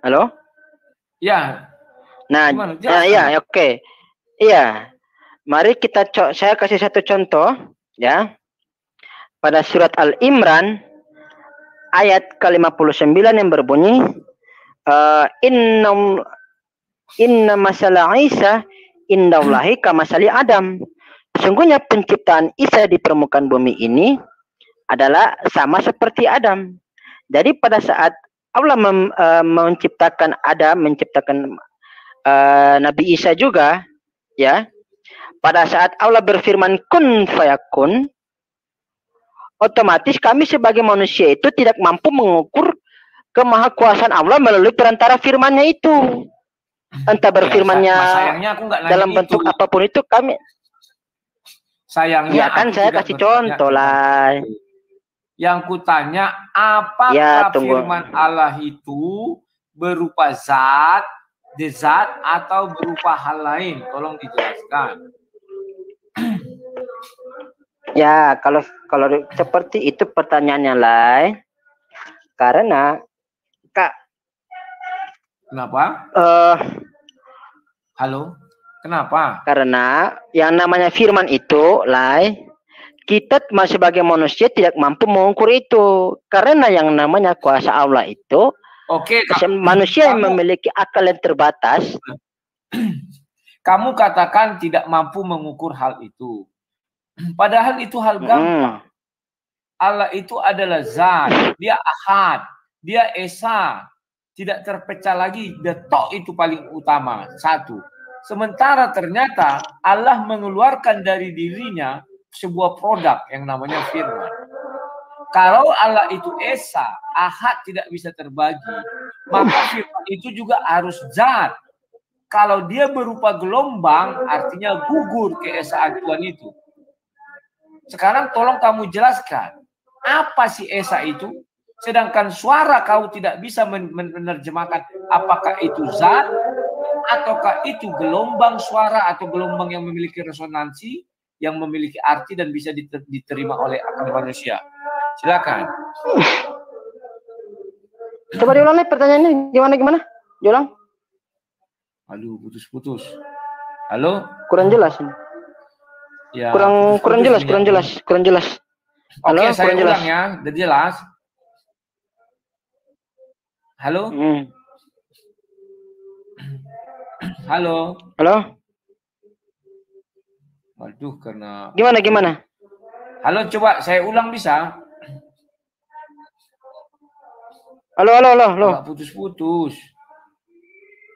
Halo? Ya. Nah, ya, oke. Okay. Iya. Mari kita saya kasih satu contoh ya. Pada surat Al-Imran ayat ke-59 yang berbunyi inna masala Isa indallahi kamasali Adam. Sesungguhnya penciptaan Isa di permukaan bumi ini adalah sama seperti Adam. Jadi pada saat Allah menciptakan Adam, menciptakan Nabi Isa juga, ya. Pada saat Allah berfirman kun fayakun, otomatis kami sebagai manusia itu tidak mampu mengukur kemahakuasaan Allah melalui perantara firman-Nya itu. Entah berfirman-Nya dalam bentuk apapun itu kami. Sayangnya ya kan saya kasih contoh lah. Yang kutanya, apakah firman Allah itu berupa zat, atau berupa hal lain? Tolong dijelaskan. Ya, kalau seperti itu pertanyaannya lah. Karena kenapa? Halo, kenapa? Karena yang namanya firman itu lah, kita sebagai manusia tidak mampu mengukur itu. Karena yang namanya kuasa Allah itu, manusia yang memiliki akal yang terbatas. Kamu katakan tidak mampu mengukur hal itu. Padahal itu hal gampang. Allah itu adalah zat, dia ahad, dia esa, tidak terpecah lagi. Detok itu paling utama, satu. Sementara ternyata Allah mengeluarkan dari dirinya sebuah produk yang namanya firman. Kalau Allah itu esa, ahad, tidak bisa terbagi, maka firman itu juga harus zat. Kalau dia berupa gelombang, artinya gugur keesaan Tuhan itu. Sekarang tolong kamu jelaskan, apa sih esa itu? Sedangkan suara kau tidak bisa menerjemahkan apakah itu zat, ataukah itu gelombang suara atau gelombang yang memiliki resonansi, yang memiliki arti dan bisa diterima oleh akal manusia. Silakan. Coba diulang nih pertanyaannya, gimana? Diulang. Aduh, putus-putus. Halo? Kurang jelas. Ya, kurang jelas. Halo, Oke, saya ulang ya, udah jelas. Halo? Halo? Waduh, karena... Gimana? Halo, coba saya ulang bisa? Halo. Putus-putus.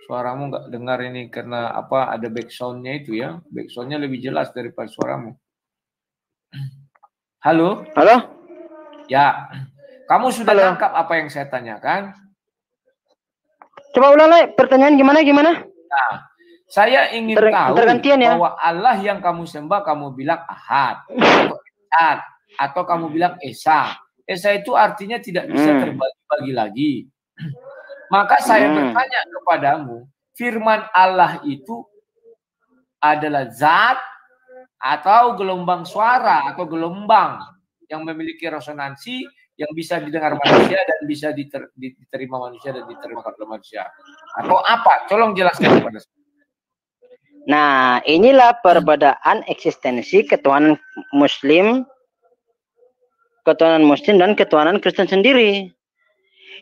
Suaramu nggak dengar ini karena apa? Ada backsound-nya itu ya. Backsound-nya lebih jelas daripada suaramu. Halo? Ya. Kamu sudah nangkap apa yang saya tanyakan? Coba ulang lagi, pertanyaan gimana? Nah, saya ingin tahu bahwa Allah yang kamu sembah, kamu bilang ahad, atau kamu bilang esa. Esa itu artinya tidak bisa terbagi-bagi lagi. Maka saya bertanya kepadamu, firman Allah itu adalah zat atau gelombang suara atau gelombang yang memiliki resonansi yang bisa didengar manusia dan bisa diterima manusia dan diterima oleh manusia. Atau apa? Tolong jelaskan kepada saya. Nah, inilah perbedaan eksistensi ketuhanan Muslim dan ketuhanan Kristen sendiri.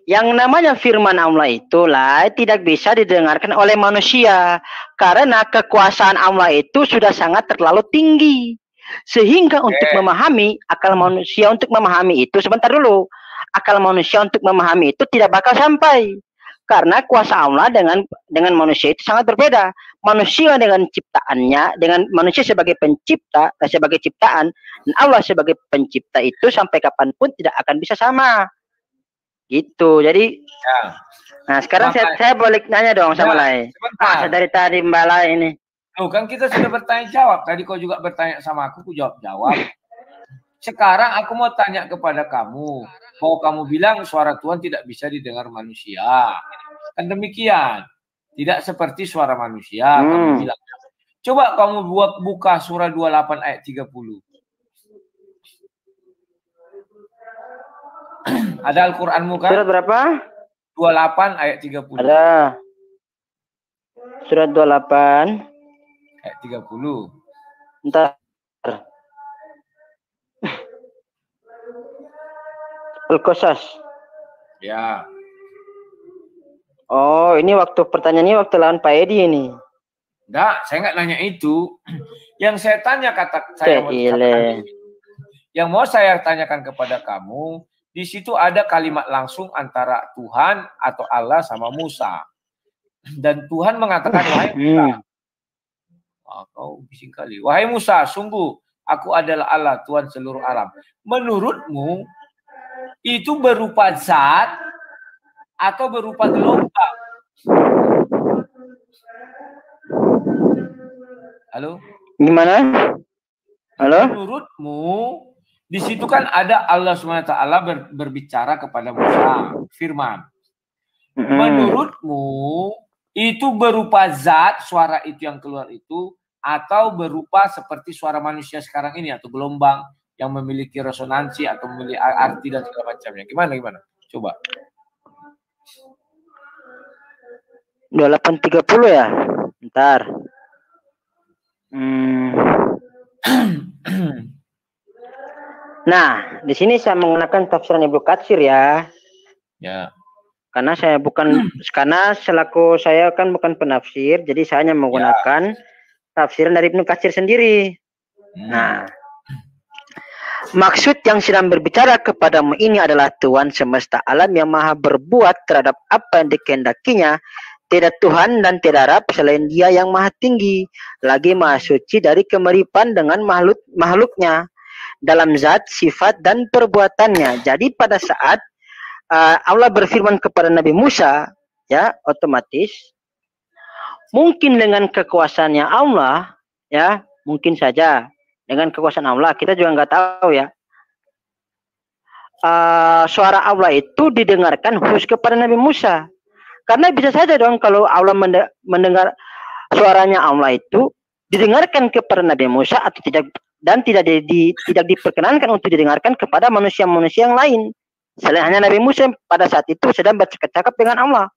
Yang namanya firman Allah itulah tidak bisa didengarkan oleh manusia karena kekuasaan Allah itu sudah sangat terlalu tinggi sehingga untuk memahami akal manusia untuk memahami itu akal manusia untuk memahami itu tidak bakal sampai karena kuasa Allah dengan manusia itu sangat berbeda. Manusia dengan ciptaannya, dengan manusia sebagai pencipta, sebagai ciptaan, dan Allah sebagai pencipta itu sampai kapanpun tidak akan bisa sama. Gitu. Jadi nah sekarang saya balik nanya dong sama Lai. Masa dari tadi Mbak Lai ini Loh, kan kita sudah bertanya jawab. Tadi kau juga bertanya sama aku jawab. Sekarang aku mau tanya kepada kamu. Bahwa kamu bilang suara Tuhan tidak bisa didengar manusia. Kan demikian. Tidak seperti suara manusia, kamu bilang. Coba kamu buka surah 28 ayat 30. Ada Al-Qur'anmu kan? Surat berapa? 28 ayat 30. Ada. Surat 28 ayat 30. Entar. Al-Qasas. Ya. Oh, ini waktu pertanyaannya waktu lawan Pak Edi ini. Enggak, saya enggak nanya itu. Yang saya tanya yang mau saya tanyakan kepada kamu, di situ ada kalimat langsung antara Tuhan atau Allah sama Musa. Dan Tuhan mengatakan, wahai Musa, kau bising kali. Wahai Musa, sungguh aku adalah Allah, Tuhan seluruh alam. Menurutmu, itu berupa zat atau berupa gelombang? Halo? Gimana? Halo? Menurutmu, di situ kan ada Allah SWT berbicara kepada Musa, firman. Menurutmu, itu berupa zat, suara itu yang keluar itu, atau berupa seperti suara manusia sekarang ini, atau gelombang yang memiliki resonansi atau memiliki arti dan segala macamnya. Gimana? Coba. 28.30 ya? Bentar. Nah, di sini saya menggunakan tafsiran Ibnu Katsir ya. Ya. Karena selaku saya kan bukan penafsir, jadi saya hanya menggunakan tafsiran dari Ibnu Katsir sendiri. Nah, maksud yang sedang berbicara kepadamu ini adalah Tuhan semesta alam yang maha berbuat terhadap apa yang dikehendakinya. Tidak Tuhan dan tidak Rab selain Dia yang maha tinggi, lagi maha suci dari kemiripan dengan makhluknya dalam zat, sifat, dan perbuatannya. Jadi pada saat Allah berfirman kepada Nabi Musa, ya otomatis mungkin dengan kekuasaannya Allah, ya mungkin saja dengan kekuasaan Allah, kita juga nggak tahu ya. Suara Allah itu didengarkan khusus kepada Nabi Musa. Karena bisa saja dong kalau Allah mendengar suaranya Allah itu didengarkan kepada Nabi Musa atau tidak, dan tidak diperkenankan untuk didengarkan kepada manusia-manusia yang lain. Selain hanya Nabi Musa pada saat itu sedang bercakap-cakap dengan Allah.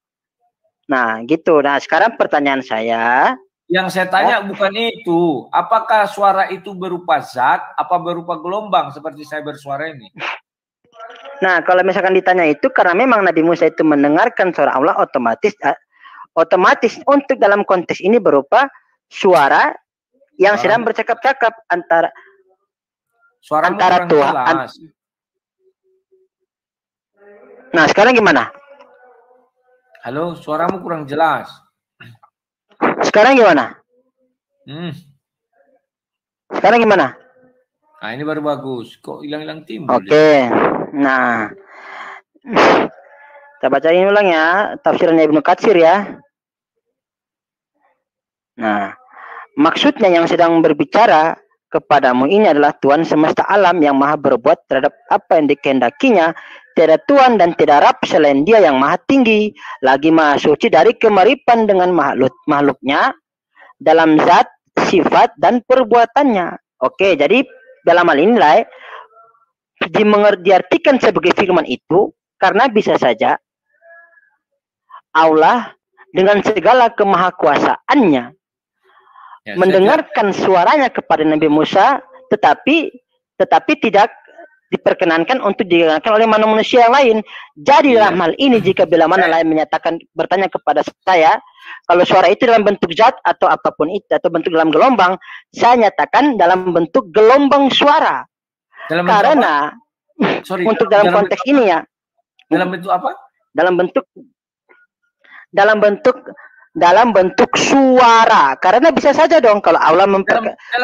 Nah, gitu. Nah, sekarang pertanyaan saya. Yang saya tanya bukan itu. Apakah suara itu berupa zat, apa berupa gelombang seperti saya bersuara ini? Nah, kalau misalkan ditanya itu karena memang Nabi Musa itu mendengarkan suara Allah, otomatis untuk dalam konteks ini berupa suara yang sedang bercakap-cakap antara Tuhan. Nah, sekarang gimana? Halo, suaramu kurang jelas. Sekarang gimana? Sekarang gimana? Nah, ini baru bagus. Kok hilang-hilang timbul? Oke. Nah, kita bacain ulang ya tafsirannya Ibnu Katsir ya. Nah, maksudnya yang sedang berbicara kepadamu ini adalah Tuhan semesta alam yang maha berbuat terhadap apa yang dikehendakinya. Tidak Tuhan dan tidak Rab selain Dia yang maha tinggi, lagi maha suci dari kemiripan dengan makhluknya dalam zat, sifat, dan perbuatannya. Oke, jadi dalam hal inilah diartikan sebagai firman itu karena bisa saja Allah dengan segala kemahakuasaannya mendengarkan suaranya kepada Nabi Musa, tetapi tidak diperkenankan untuk didengarkan oleh manusia yang lain. Jadi dalam hal ini jika bila mana lain bertanya kepada saya kalau suara itu dalam bentuk zat atau apapun itu atau bentuk dalam gelombang, saya nyatakan dalam bentuk gelombang suara. Karena untuk dalam konteks ini ya. Dalam bentuk apa? Dalam bentuk suara. Karena bisa saja dong kalau Allah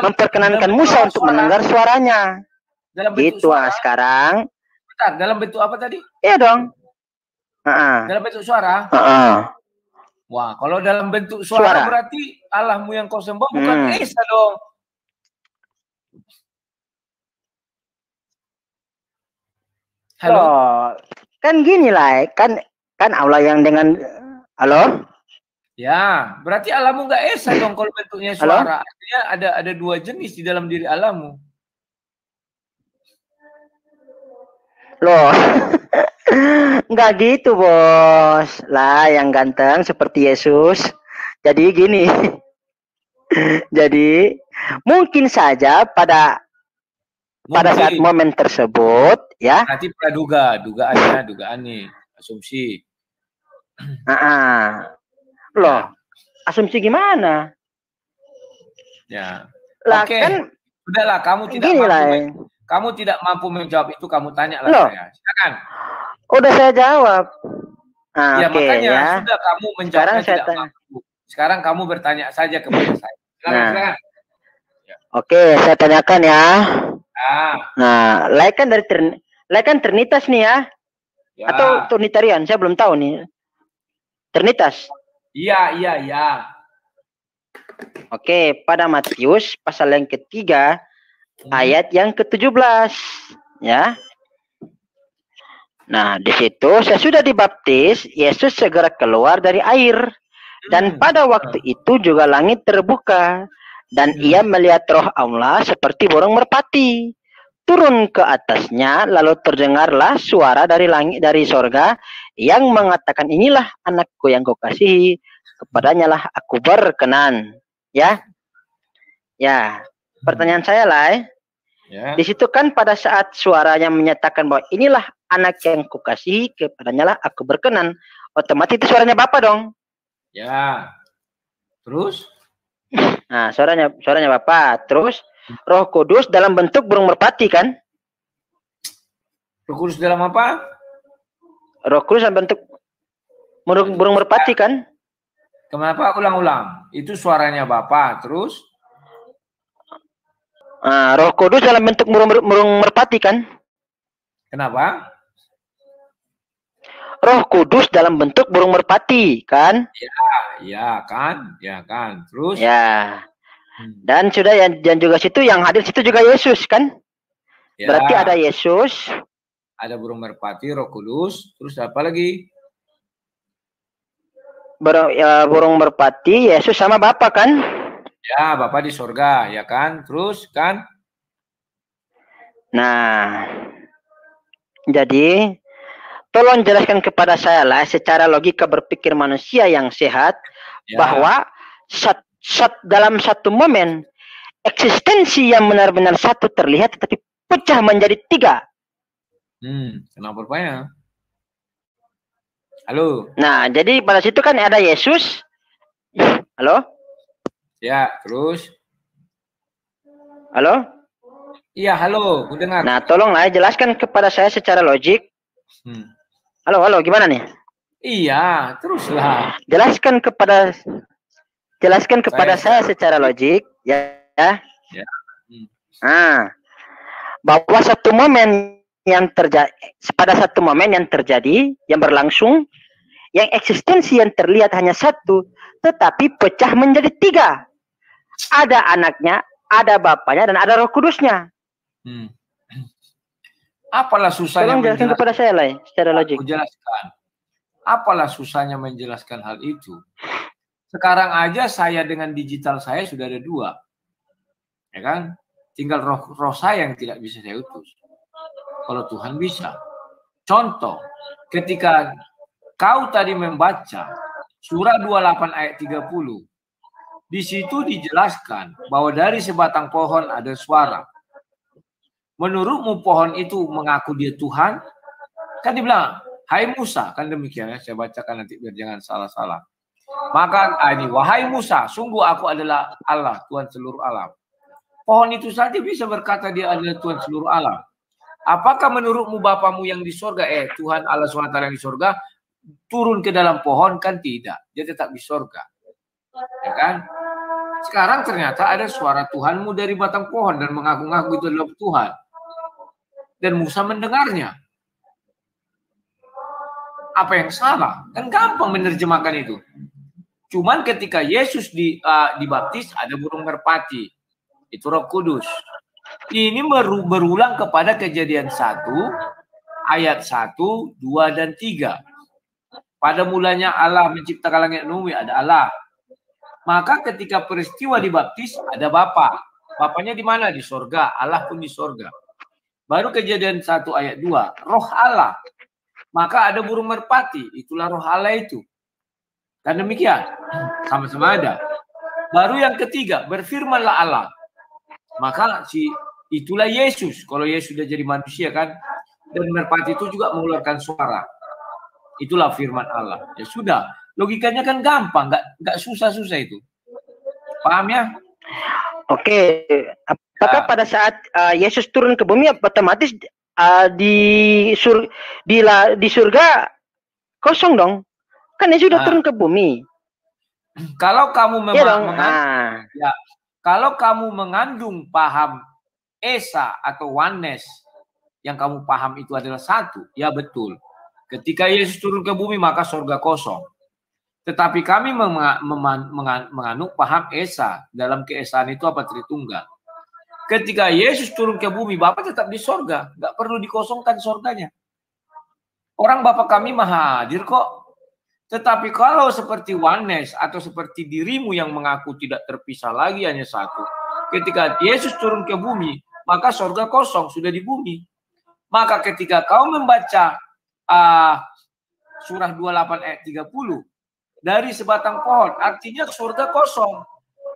memperkenankan Musa untuk mendengar suaranya. Dalam bentuk gitu suara. Sekarang. Bentar, dalam bentuk apa tadi? Iya dong. Dalam bentuk suara. Wah, kalau dalam bentuk suara berarti Allahmu yang kau sembah bukan Esa dong. Halo? Loh, kan gini lah, kan Allah yang dengan halo? Ya, berarti Allahmu nggak Esa dong kalau bentuknya Halo? suara. Artinya ada dua jenis di dalam diri Allahmu. Loh, nggak gitu bos. Lah yang ganteng seperti Yesus. Jadi gini. Jadi mungkin saja pada saat momen tersebut ya. Nanti dugaan nih, asumsi. Loh, asumsi gimana? Ya. Lah Oke. kan Sudahlah, kamu tidak mampu menjawab itu, kamu tanyalah saya. Silakan. Udah saya jawab. Ya, Oke, makanya ya. sudah kamu menjawabnya tidak mampu. Sekarang kamu bertanya saja kepada saya. Silakan. Oke, saya tanyakan ya. Nah, Lai kan Trinitas nih ya. Atau Trinitarian, saya belum tahu nih. Trinitas. Iya. Oke, pada Matius pasal yang ketiga, ayat yang ke-17, ya. Nah, di situ sesudah dibaptis, Yesus segera keluar dari air. Dan pada waktu itu juga langit terbuka. Dan ia melihat roh Allah seperti burung merpati. Turun ke atasnya, lalu terdengarlah suara dari langit, dari sorga, yang mengatakan, inilah anakku yang kau kasihi, kepadanya lah aku berkenan. Ya, pertanyaan saya lah, di situ kan pada saat suaranya menyatakan bahwa inilah anak yang kukasihi, kepadanya lah aku berkenan, otomatis itu suaranya Bapa dong. Ya. Terus? Nah, suaranya Bapa. Terus Roh Kudus dalam bentuk burung merpati kan? Roh Kudus dalam apa? Roh Kudus dalam bentuk burung merpati kan? Kenapa ulang-ulang? Itu suaranya Bapa, terus? Roh Kudus dalam bentuk burung merpati kan? Kenapa? Roh Kudus dalam bentuk burung merpati kan? Ya kan. Terus? Ya. Dan sudah dan juga situ yang hadir situ juga Yesus kan? Ya. Berarti ada Yesus, ada burung merpati, Roh Kudus, terus apa lagi? Burung merpati, Yesus sama Bapa kan? Ya, Bapa di sorga, ya kan? Terus kan? Nah, jadi tolong jelaskan kepada saya lah secara logika berpikir manusia yang sehat bahwa dalam satu momen eksistensi yang benar-benar satu terlihat tetapi pecah menjadi tiga. Kenapa rupanya? Halo. Nah, jadi pada situ kan ada Yesus. Halo? Ya, terus? Halo? Iya, halo, ku dengar. Nah, tolonglah jelaskan kepada saya secara logik. Halo, gimana nih? Iya, teruslah. Jelaskan kepada saya secara logik, ya. Bahwa satu momen yang terjadi, yang berlangsung, yang eksistensi yang terlihat hanya satu, tetapi pecah menjadi tiga. Ada anaknya, ada bapaknya, dan ada Roh Kudusnya. Apalah susahnya menjelaskan kepada saya lah secara logik. Jelaskan. Apalah susahnya menjelaskan hal itu? Sekarang aja saya dengan digital saya sudah ada 2. Ya kan? Tinggal roh saya yang tidak bisa saya utus. Kalau Tuhan bisa. Contoh, ketika kau tadi membaca surah 28 ayat 30, di situ dijelaskan bahwa dari sebatang pohon ada suara. Menurutmu pohon itu mengaku dia Tuhan? Kan dibilang, hai Musa, kan demikian ya, saya bacakan nanti biar jangan salah-salah. Maka ini, wahai Musa, sungguh aku adalah Allah, Tuhan seluruh alam. Pohon itu saja bisa berkata dia adalah Tuhan seluruh alam. Apakah menurutmu Bapamu yang di sorga, Tuhan Allah SWT yang di sorga, turun ke dalam pohon? Kan tidak, dia tetap di sorga. Ya kan? Sekarang ternyata ada suara Tuhanmu dari batang pohon dan mengaku-ngaku itu adalah Tuhan. Dan Musa mendengarnya. Apa yang salah? Kan gampang menerjemahkan itu. Cuman ketika Yesus dibaptis ada burung merpati. Itu Roh Kudus. Ini berulang kepada Kejadian 1 ayat 1, 2 dan 3. Pada mulanya Allah menciptakan langit dan bumi, ada Allah. Maka ketika peristiwa dibaptis ada Bapa. Bapaknya di mana? Di sorga. Allah pun di sorga. Baru Kejadian 1 ayat 2, Roh Allah. Maka ada burung merpati, itulah Roh Allah itu. Kan demikian, sama-sama ada. Baru yang ketiga, berfirmanlah Allah. Maka itulah Yesus. Kalau Yesus sudah jadi manusia kan, dan merpati itu juga mengeluarkan suara. Itulah firman Allah. Ya sudah, logikanya kan gampang, nggak susah-susah itu. Paham ya? Oke, apakah pada saat Yesus turun ke bumi otomatis di surga kosong dong? Kan dia sudah turun ke bumi. Kalau kamu memang kalau kamu mengandung paham Esa atau oneness, yang kamu paham itu adalah satu, ya betul. Ketika Yesus turun ke bumi maka surga kosong. Tetapi kami menganut paham Esa. Dalam keesaan itu apa? Tritunggal. Ketika Yesus turun ke bumi, Bapa tetap di sorga. Nggak perlu dikosongkan sorganya. Orang Bapa kami maha hadir kok. Tetapi kalau seperti oneness atau seperti dirimu yang mengaku tidak terpisah lagi hanya satu. Ketika Yesus turun ke bumi, maka sorga kosong, sudah di bumi. Maka ketika kau membaca surah 28 ayat 30, dari sebatang pohon, artinya surga kosong.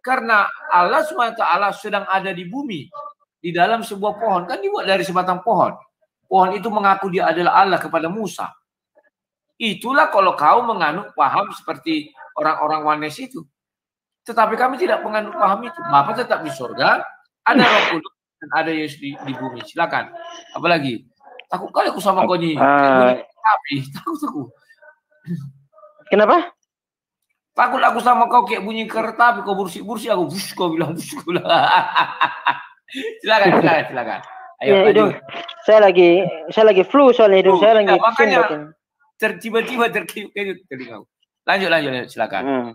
Karena Allah SWT sedang ada di bumi, di dalam sebuah pohon. Kan dibuat dari sebatang pohon. Pohon itu mengaku dia adalah Allah kepada Musa. Itulah kalau kau menganut paham seperti orang-orang oneness itu. Tetapi kami tidak menganut paham itu. Bapa tetap di surga, ada Roh Kudus, dan ada Yesus di bumi. Silakan. Apalagi? Takut kali aku sama kau nih. Tapi takut aku. Kenapa? Takut aku sama kau kayak bunyi kereta, kau bursi-bursi aku. Bush, kau bilang bush. Silakan. Ayo, ya, saya lagi flu soalnya hidung saya lagi. Makanya tiba-tiba terkejut telinga. Lanjut, silakan.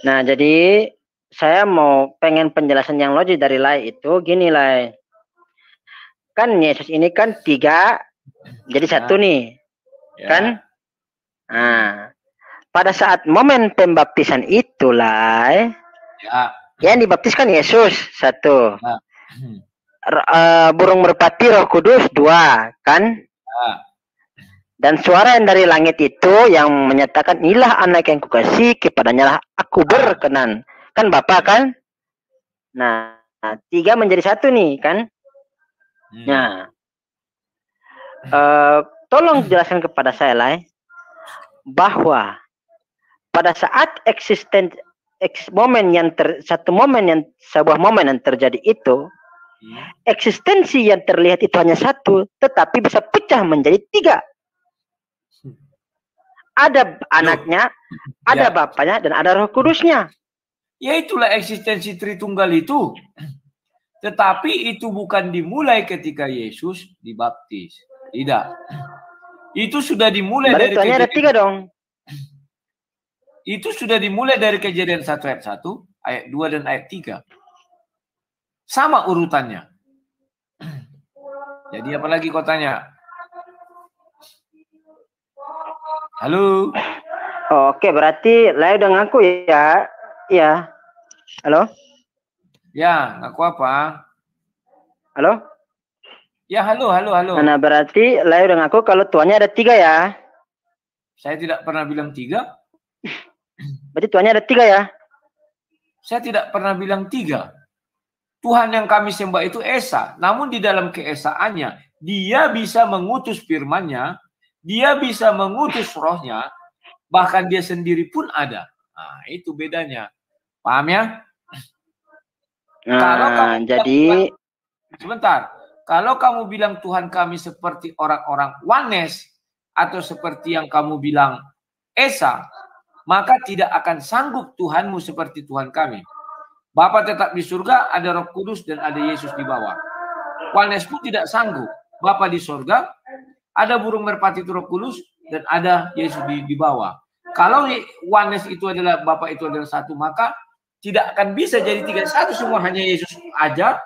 Nah, jadi saya mau pengen penjelasan yang logis dari Lai itu gini Lai. Kan Yesus ini kan 3 jadi 1 nih. Ya. Kan? Nah, pada saat momen pembaptisan itu Lai. Ya. Yang dibaptiskan Yesus 1. Ya. Burung merpati Roh Kudus 2, kan? Ya. Dan suara yang dari langit itu yang menyatakan inilah anak yang kukasih, kepadanya lah aku berkenan. Kan Bapa kan? Nah, 3 menjadi 1 nih, kan? Nah, tolong jelaskan kepada saya lah bahwa pada saat sebuah momen yang terjadi itu, eksistensi yang terlihat itu hanya 1, tetapi bisa pecah menjadi 3. Ada anaknya, ada bapaknya, dan ada Roh Kudusnya. Ya itulah eksistensi Tritunggal itu. Tetapi itu bukan dimulai ketika Yesus dibaptis. Tidak. Itu sudah dimulai dari Kejadian. Ada 3 dong. Itu sudah dimulai dari Kejadian 1 ayat 1, ayat 2 dan ayat 3. Sama urutannya. Jadi apa lagi kau tanya? Halo? Oke, berarti Lai udah ngaku ya? Iya. Halo? Ya, ngaku apa? Halo? Ya, halo. Nah, berarti Lai udah ngaku kalau Tuhannya ada 3 ya? Saya tidak pernah bilang 3. Berarti Tuhannya ada 3 ya? Saya tidak pernah bilang 3. Tuhan yang kami sembah itu Esa. Namun di dalam keesaannya, dia bisa mengutus firman-Nya, dia bisa mengutus rohnya, bahkan dia sendiri pun ada. Nah, itu bedanya. Paham ya? Nah, kalau kamu jadi sebentar. Kalau kamu bilang Tuhan kami seperti orang-orang oneness atau seperti yang kamu bilang Esa, maka tidak akan sanggup Tuhanmu seperti Tuhan kami. Bapa tetap di surga, ada Roh Kudus dan ada Yesus di bawah. Oneness pun tidak sanggup. Bapa di surga, ada burung merpati Roh Kudus, dan ada Yesus di bawah. Kalau oneness itu adalah Bapa itu adalah satu, maka tidak akan bisa jadi 3-1 semua, hanya Yesus aja,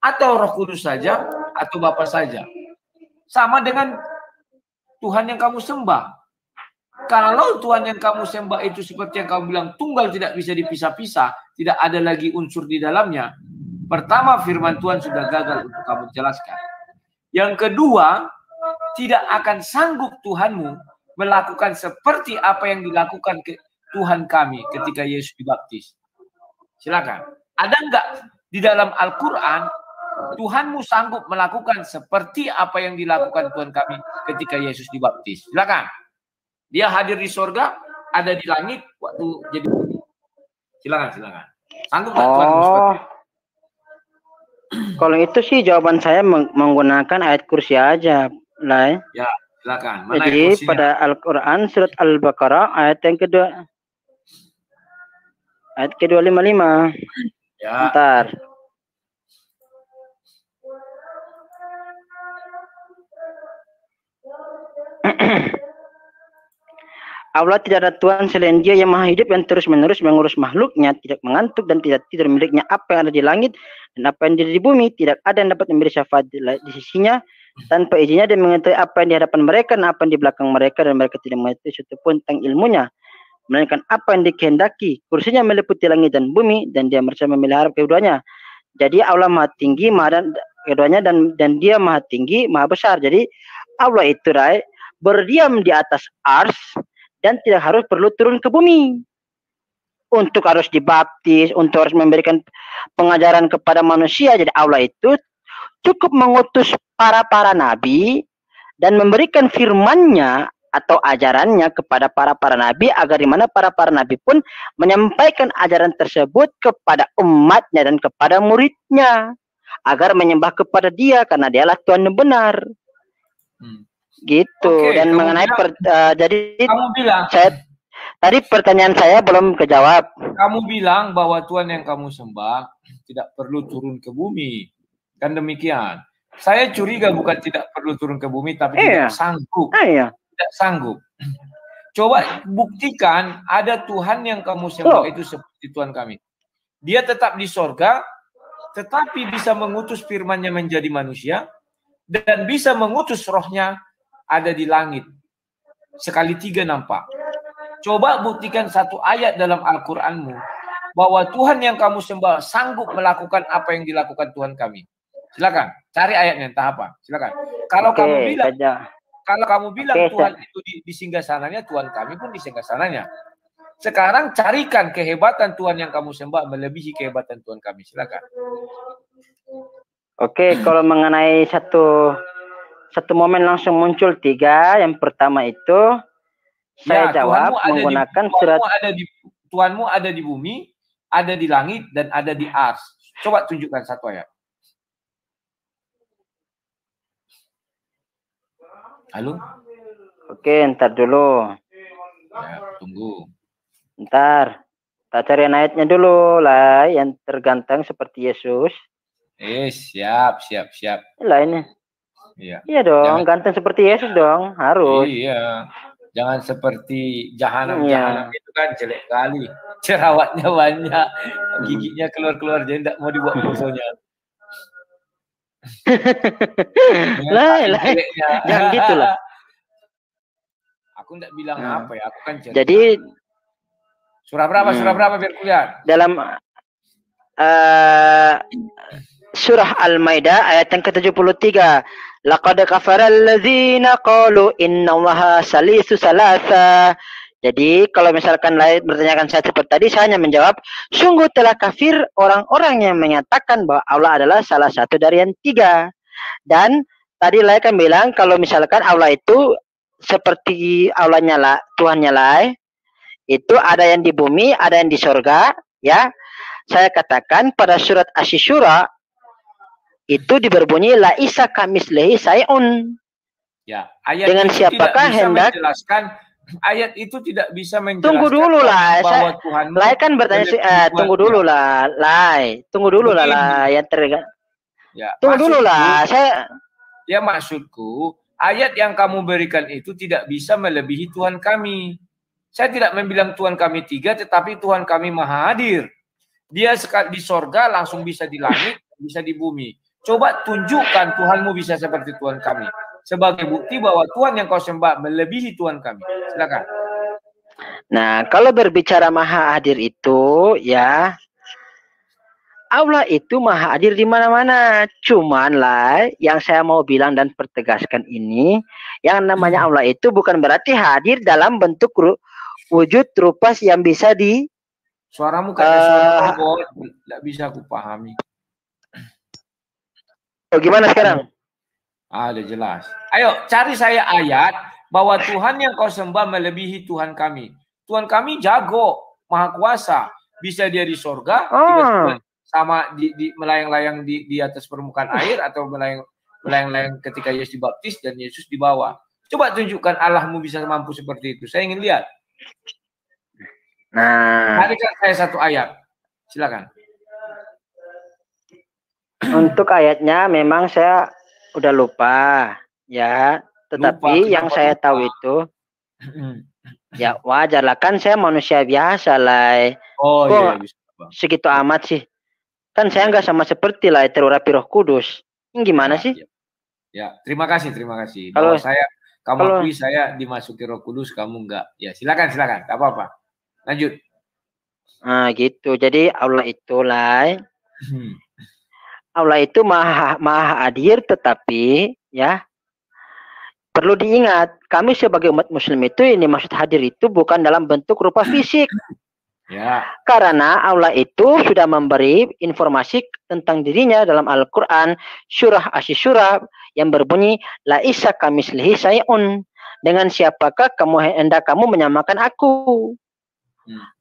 atau Roh Kudus saja, atau Bapa saja. Sama dengan Tuhan yang kamu sembah. Kalau Tuhan yang kamu sembah itu seperti yang kamu bilang, tunggal tidak bisa dipisah-pisah, tidak ada lagi unsur di dalamnya. Pertama, firman Tuhan sudah gagal untuk kamu jelaskan. Yang kedua, tidak akan sanggup Tuhanmu melakukan seperti apa yang dilakukan ke Tuhan kami ketika Yesus dibaptis. Silakan. Ada enggak di dalam Al-Quran Tuhanmu sanggup melakukan seperti apa yang dilakukan Tuhan kami ketika Yesus dibaptis? Silakan. Dia hadir di sorga, ada di langit waktu jadi. Silakan. Sanggup enggak Tuhanmu seperti itu? Kalau itu sih jawaban saya menggunakan ayat kursi aja, lah. Ya, silakan. Mana jadi pada Al-Quran surat Al-Baqarah ayat yang kedua, ayat ke-255. Ya. Bentar. Allah tidak ada Tuhan selain Dia yang maha hidup, yang terus-menerus mengurus makhluknya, tidak mengantuk dan tidak tidur, miliknya apa yang ada di langit dan apa yang ada di bumi. Tidak ada yang dapat memberi syafaat di sisinya tanpa izinnya. Dia mengetahui apa yang di hadapan mereka dan apa yang di belakang mereka, dan mereka tidak mengetahui sesuatu pun tentang ilmunya, melainkan apa yang dikehendaki. Kursinya meliputi langit dan bumi, dan Dia bersama memelihara keduanya. Jadi Allah maha tinggi, maha keduanya, dan Dia maha tinggi, maha besar. Jadi Allah itu berdiam di atas ars dan tidak harus perlu turun ke bumi untuk harus dibaptis, untuk harus memberikan pengajaran kepada manusia. Jadi Allah itu cukup mengutus para nabi dan memberikan firman-Nya atau ajarannya kepada para nabi, agar di mana para nabi pun menyampaikan ajaran tersebut kepada umatnya dan kepada muridnya agar menyembah kepada Dia karena Dialah Tuhan yang benar. Gitu. Oke, dan mengenai jadi kamu bilang, tadi pertanyaan saya belum kejawab. Kamu bilang bahwa Tuhan yang kamu sembah tidak perlu turun ke bumi, kan demikian. Saya curiga bukan tidak perlu turun ke bumi, tapi tidak sanggup. Tidak sanggup. Coba buktikan ada Tuhan yang kamu sembah itu seperti Tuhan kami. Dia tetap di sorga, tetapi bisa mengutus firman-Nya menjadi manusia, dan bisa mengutus rohnya ada di langit. Sekali 3 nampak. Coba buktikan satu ayat dalam Al-Quranmu bahwa Tuhan yang kamu sembah sanggup melakukan apa yang dilakukan Tuhan kami. Silakan, cari ayatnya entah apa. Silakan. Kalau kamu bilang Tuhan itu di singgasananya, Tuhan kami pun di singgasananya. Sekarang carikan kehebatan Tuhan yang kamu sembah melebihi kehebatan Tuhan kami. Silakan. Oke, kalau mengenai satu momen langsung muncul 3. Yang pertama itu saya jawab menggunakan surat. Tuhanmu ada di bumi, ada di langit, dan ada di ars. Coba tunjukkan satu ayat. Halo? Oke, ntar dulu. Ya, tunggu. Ntar. Kita cari ayatnya dulu lah, yang terganteng seperti Yesus. Siap. Lah ini. Iya dong, ganteng seperti Yesus dong, harus. Iya. Jangan seperti jahanam itu kan jelek kali. Jerawatnya banyak, giginya keluar jadi tidak mau dibuat musuhnya. Jangan gitu lah. Aku tidak bilang apa ya, aku kan jelek. Jadi surah berapa biar kulihat? Dalam surah Al-Maidah ayat yang ke-73. Laqad kafara alladzina qalu innallaha salisu salasa. Jadi kalau misalkan lain bertanyakan saya seperti tadi, saya hanya menjawab, sungguh telah kafir orang-orang yang menyatakan bahwa Allah adalah salah satu dari yang 3. Dan tadi Lai kan bilang kalau misalkan Allah itu seperti Allahnya lah, Tuhannya lah, itu ada yang di bumi, ada yang di surga, ya. Saya katakan pada surat Asy-Syura itu berbunyi la isa kamislihi sayun. Ya, ayat dengan siapakah hendak menjelaskan, ayat itu tidak bisa menjelaskan. Tunggu dulu lah, bahwa Tuhan Lai kan bertanya tunggu dulu lah, Lai. Tunggu dulu lah, yang tunggu dulu lah. Saya ya maksudku, ayat yang kamu berikan itu tidak bisa melebihi Tuhan kami. Saya tidak membilang Tuhan kami 3, tetapi Tuhan kami maha hadir. Dia di sorga langsung bisa di langit, bisa di bumi. Coba tunjukkan Tuhanmu bisa seperti Tuhan kami. Sebagai bukti bahwa Tuhan yang kau sembah melebihi Tuhan kami. Silakan. Nah, kalau berbicara maha hadir itu, ya, Allah itu maha hadir di mana-mana. Cuman lah, yang saya mau bilang dan pertegaskan ini, yang namanya Allah itu bukan berarti hadir dalam bentuk wujud rupa yang bisa di suaramu kayak suara robot, tidak bisa aku pahami. Oh, gimana sekarang? Ada jelas. Ayo cari saya ayat bahwa Tuhan yang kau sembah melebihi Tuhan kami. Tuhan kami jago, maha kuasa, bisa dia di sorga, tiba-tiba sama di melayang-layang di atas permukaan air atau melayang-layang ketika Yesus dibaptis dan Yesus dibawa. Coba tunjukkan Allahmu bisa mampu seperti itu. Saya ingin lihat. Nah, carikan saya satu ayat. Silakan. Untuk ayatnya memang saya udah lupa, ya. Tetapi yang saya tahu itu, ya wajar lah, kan saya manusia biasa lah. Oh iya, bisa. Segitu amat sih. Kan saya nggak sama seperti lah terurapi Roh Kudus. Ini gimana sih? Ya, terima kasih. Kalau kamu akui saya dimasuki Roh Kudus, kamu enggak. Ya, silakan, enggak apa-apa. Lanjut. Nah, gitu. Jadi Allah itulah. Allah itu maha hadir, tetapi ya perlu diingat, kami sebagai umat muslim itu ini maksud hadir itu bukan dalam bentuk rupa fisik. Ya. Karena Allah itu sudah memberi informasi tentang dirinya dalam Al-Quran, surah Asy-Syura yang berbunyi, Laisa kamislihi syai'un. Dengan siapakah hendak kamu menyamakan aku?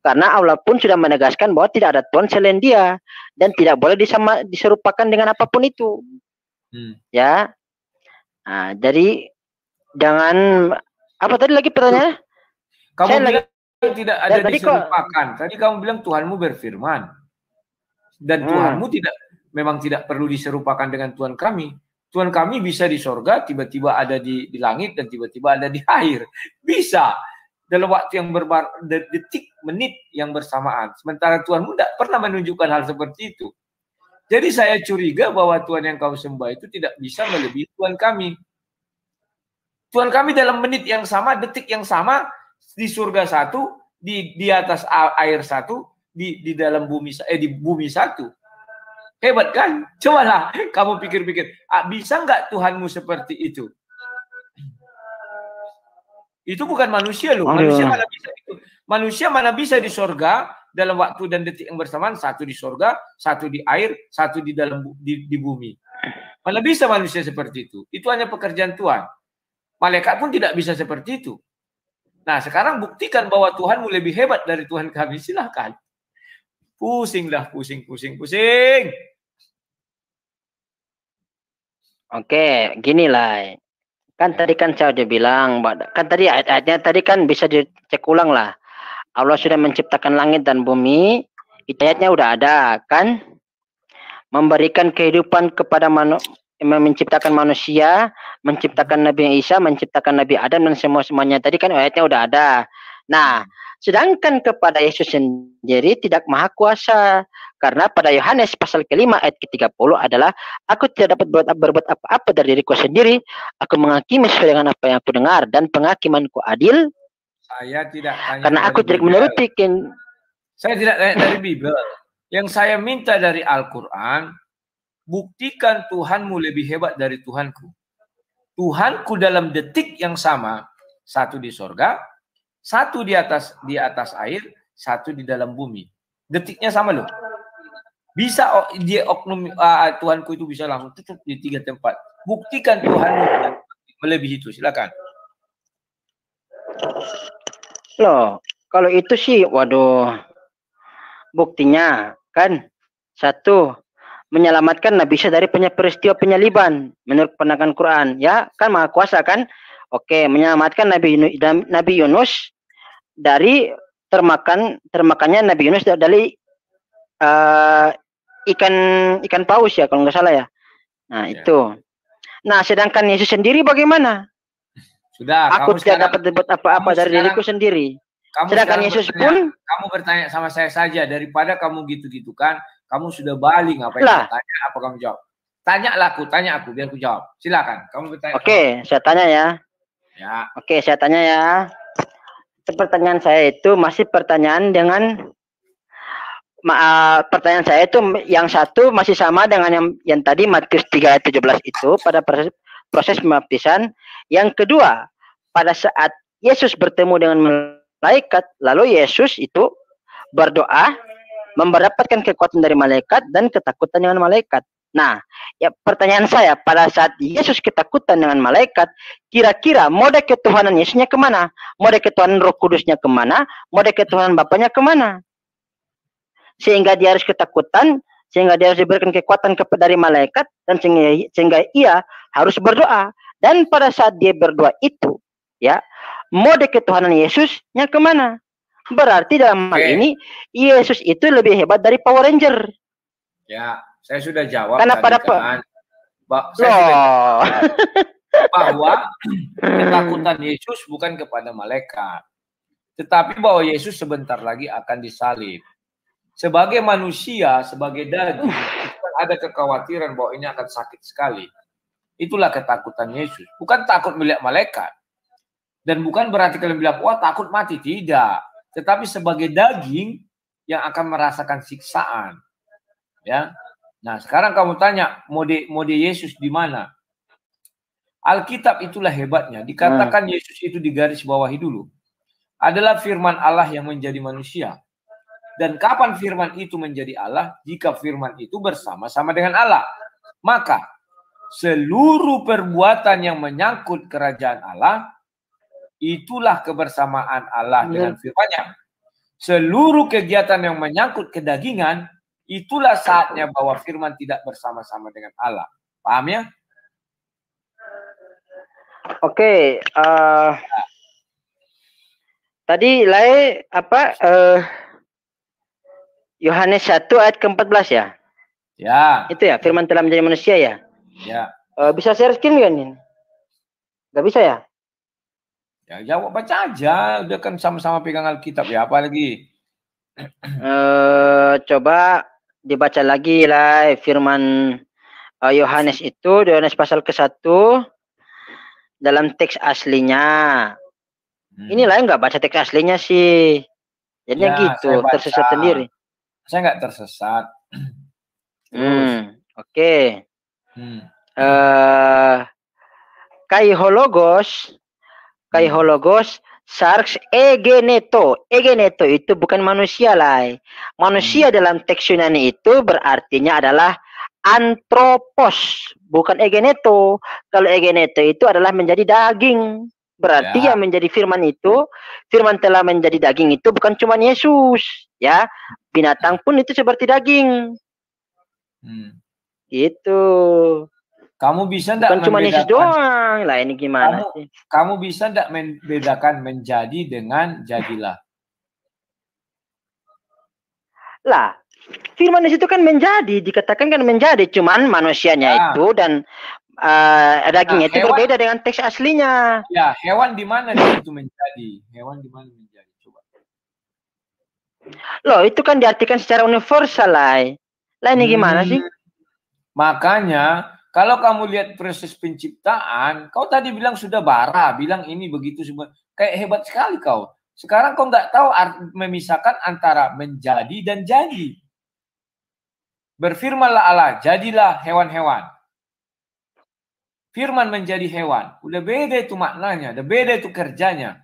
Karena Allah pun sudah menegaskan bahwa tidak ada Tuhan selain Dia dan tidak boleh diserupakan dengan apapun itu. Ya. Nah, jadi jangan apa tadi lagi pertanyaannya? Kamu bilang tidak ada diserupakan. Tadi kamu bilang Tuhanmu berfirman dan Tuhanmu memang tidak perlu diserupakan dengan Tuhan kami. Tuhan kami bisa di sorga, tiba-tiba ada di langit dan tiba-tiba ada di air. Bisa. Dalam waktu yang detik, menit yang bersamaan. Sementara Tuhanmu tidak pernah menunjukkan hal seperti itu. Jadi saya curiga bahwa Tuhan yang kau sembah itu tidak bisa melebihi Tuhan kami. Tuhan kami dalam menit yang sama, detik yang sama, di surga satu, di atas air satu, di dalam bumi, di bumi satu. Hebat kan? Cobalah kamu pikir-pikir, bisa nggak Tuhanmu seperti itu? Itu bukan manusia loh. Manusia mana bisa itu? Manusia mana bisa di sorga dalam waktu dan detik yang bersamaan, satu di sorga, satu di air, satu di dalam di bumi. Mana bisa manusia seperti itu? Itu hanya pekerjaan Tuhan. Malaikat pun tidak bisa seperti itu. Nah, sekarang buktikan bahwa Tuhanmu lebih hebat dari Tuhan kami. Silahkan. Pusinglah, pusing. Oke, gini lah. Kan tadi kan saya udah bilang, kan tadi ayat-ayatnya tadi kan bisa dicek ulang lah. Allah sudah menciptakan langit dan bumi, ayatnya udah ada kan? Memberikan kehidupan kepada menciptakan manusia, menciptakan Nabi Isa, menciptakan Nabi Adam dan semuanya tadi kan ayatnya udah ada. Nah, sedangkan kepada Yesus sendiri tidak maha kuasa. Karena pada Yohanes pasal ke-5 ayat ke-30 adalah, aku tidak dapat berbuat apa-apa dari diriku sendiri. Aku menghakimi sesuai dengan apa yang aku dengar dan penghakimanku adil. Saya tidak tanya karena aku tidak menuruti. Saya tidak tanya dari Bible. Yang saya minta dari Al-Quran, buktikan Tuhanmu lebih hebat dari Tuhanku. Tuhanku dalam detik yang sama, satu di sorga, satu di atas air, satu di dalam bumi. Detiknya sama loh. Bisa dia Tuhanku itu bisa langsung tutup di 3 tempat. Buktikan Tuhanmu melebihi itu. Silakan. Loh, kalau itu sih, waduh, buktinya kan satu, menyelamatkan Nabi Isa dari peristiwa penyaliban menurut pandangan Quran, ya kan maha kuasa kan? Oke, menyelamatkan Nabi Yunus dari termakannya Nabi Yunus dari ikan paus ya kalau nggak salah ya. Nah, itu. Nah, sedangkan Yesus sendiri bagaimana? Sudah, Aku kamu tidak sekarang, dapat berbuat apa-apa kamu dari sekarang- diriku sendiri. kamu Sedangkan sekarang Yesus bertanya, pun, kamu bertanya sama saya saja, daripada kamu gitu-gitu kan, kamu sudah balik, ngapain Lah. saya tanya, apa kamu jawab? Tanya aku, biar aku jawab. Silakan, kamu bertanya. oke, saya tanya ya. Ya, Oke, saya tanya ya. Pertanyaan saya itu masih pertanyaan dengan pertanyaan saya itu yang satu masih sama dengan yang tadi Matius 3 ayat 17 itu pada proses pembaptisan. Yang kedua, pada saat Yesus bertemu dengan malaikat, lalu Yesus itu berdoa mendapatkan kekuatan dari malaikat dan ketakutan dengan malaikat. Nah, ya pertanyaan saya, pada saat Yesus ketakutan dengan malaikat, kira-kira mode ketuhanan Yesusnya kemana? Mode ketuhanan Roh Kudusnya kemana? Mode ketuhanan Bapaknya kemana? Sehingga dia harus ketakutan, sehingga dia harus diberikan kekuatan dari malaikat, dan sehingga ia harus berdoa. Dan pada saat dia berdoa itu, ya, mode ketuhanan Yesusnya kemana? Berarti dalam hal ini Yesus itu lebih hebat dari Power Ranger. ya, saya sudah jawab. Karena tadi pada kan, saya sudah jawab bahwa ketakutan Yesus bukan kepada malaikat, tetapi bahwa Yesus sebentar lagi akan disalib. Sebagai manusia, sebagai daging, ada kekhawatiran bahwa ini akan sakit sekali. Itulah ketakutan Yesus. Bukan takut melihat malaikat. Dan bukan berarti kalian bilang, wah takut mati. Tidak. Tetapi sebagai daging yang akan merasakan siksaan. Ya. Nah, sekarang kamu tanya, mode Yesus di mana? Alkitab itulah hebatnya. Dikatakan Yesus itu di garis bawahi dulu. Adalah firman Allah yang menjadi manusia. Dan kapan firman itu menjadi Allah? Jika firman itu bersama-sama dengan Allah. Maka seluruh perbuatan yang menyangkut kerajaan Allah, itulah kebersamaan Allah dengan firman-Nya. Seluruh kegiatan yang menyangkut kedagingan, itulah saatnya bahwa firman tidak bersama-sama dengan Allah. Paham ya? Oke, tadi Yohanes 1 ayat ke-14 ya? Ya. Itu ya, firman telah menjadi manusia ya? Ya. Bisa share screen kan ini? Gak bisa ya? Ya jawab, baca aja. Udah kan sama-sama pegang Alkitab ya, apa lagi? Coba dibaca lagi lah firman Yohanes itu, Yohanes pasal ke-1 dalam teks aslinya. Inilah nggak baca teks aslinya sih. Jadinya ya, gitu, tersesat sendiri. Saya nggak tersesat. Oke. Kaihologos sarx egeneto. Egeneto itu bukan manusia lah. Manusia dalam teks Yunani itu berartinya adalah antropos, bukan egeneto. Kalau egeneto itu adalah menjadi daging. Berarti yang menjadi firman itu, firman telah menjadi daging itu bukan cuma Yesus, ya. Binatang pun itu seperti daging. Gitu. Kamu bisa enggak bukan cuma Yesus doang. Lah ini gimana sih? Kamu bisa enggak membedakan menjadi dengan jadilah? Lah, firman di situ kan menjadi, dikatakan kan menjadi, cuman manusianya itu dan dagingnya itu berbeda dengan teks aslinya. Ya, hewan di mana di situ menjadi? Hewan di mana menjadi? Coba. Loh, itu kan diartikan secara universal lah. Lah ini gimana sih? Makanya kalau kamu lihat proses penciptaan, kau tadi bilang sudah bara, bilang ini begitu semua. Kayak hebat sekali kau. Sekarang kau nggak tahu memisahkan antara menjadi dan jadi. Berfirmanlah Allah, jadilah hewan-hewan. Firman menjadi hewan. Udah beda itu maknanya, udah beda itu kerjanya.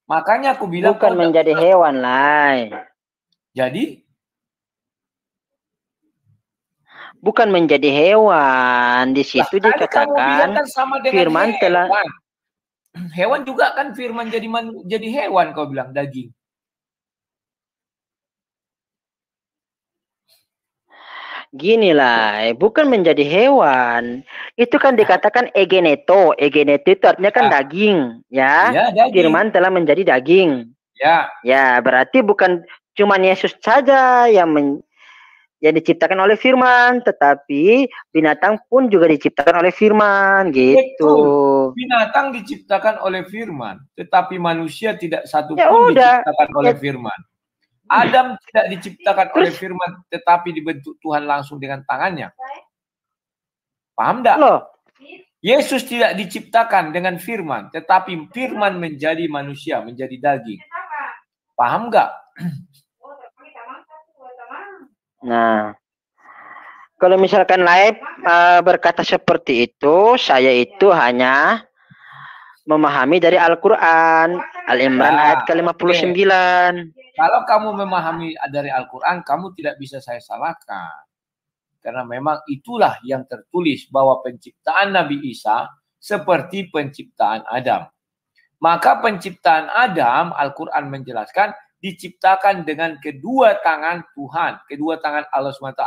Makanya aku bilang bukan menjadi hewan lah. Jadi? Bukan menjadi hewan. Di situ dikatakan sama dengan firman hewan. telah. Hewan juga kan firman jadi hewan, kau bilang daging. Gini lah, bukan menjadi hewan. Itu kan dikatakan egeneto. Egeneto itu artinya kan daging, ya. Daging. Firman telah menjadi daging. Ya. Ya, berarti bukan cuma Yesus saja yang yang diciptakan oleh firman, tetapi binatang pun juga diciptakan oleh firman, gitu. Betul. Binatang diciptakan oleh firman, tetapi manusia tidak satu Ya pun udah. diciptakan oleh Ya. firman. Adam tidak diciptakan Terus? oleh firman, tetapi dibentuk Tuhan langsung dengan tangannya. Paham enggak? Loh, Yesus tidak diciptakan dengan firman, tetapi firman menjadi manusia, menjadi daging. Paham enggak? nah, kalau misalkan Laib berkata seperti itu, saya itu hanya memahami dari Al-Quran, Al-Imran Ya, ayat ke-59. Kalau kamu memahami dari Al-Quran, kamu tidak bisa saya salahkan. Karena memang itulah yang tertulis bahwa penciptaan Nabi Isa seperti penciptaan Adam. Maka penciptaan Adam, Al-Quran menjelaskan, diciptakan dengan kedua tangan Tuhan, kedua tangan Allah SWT.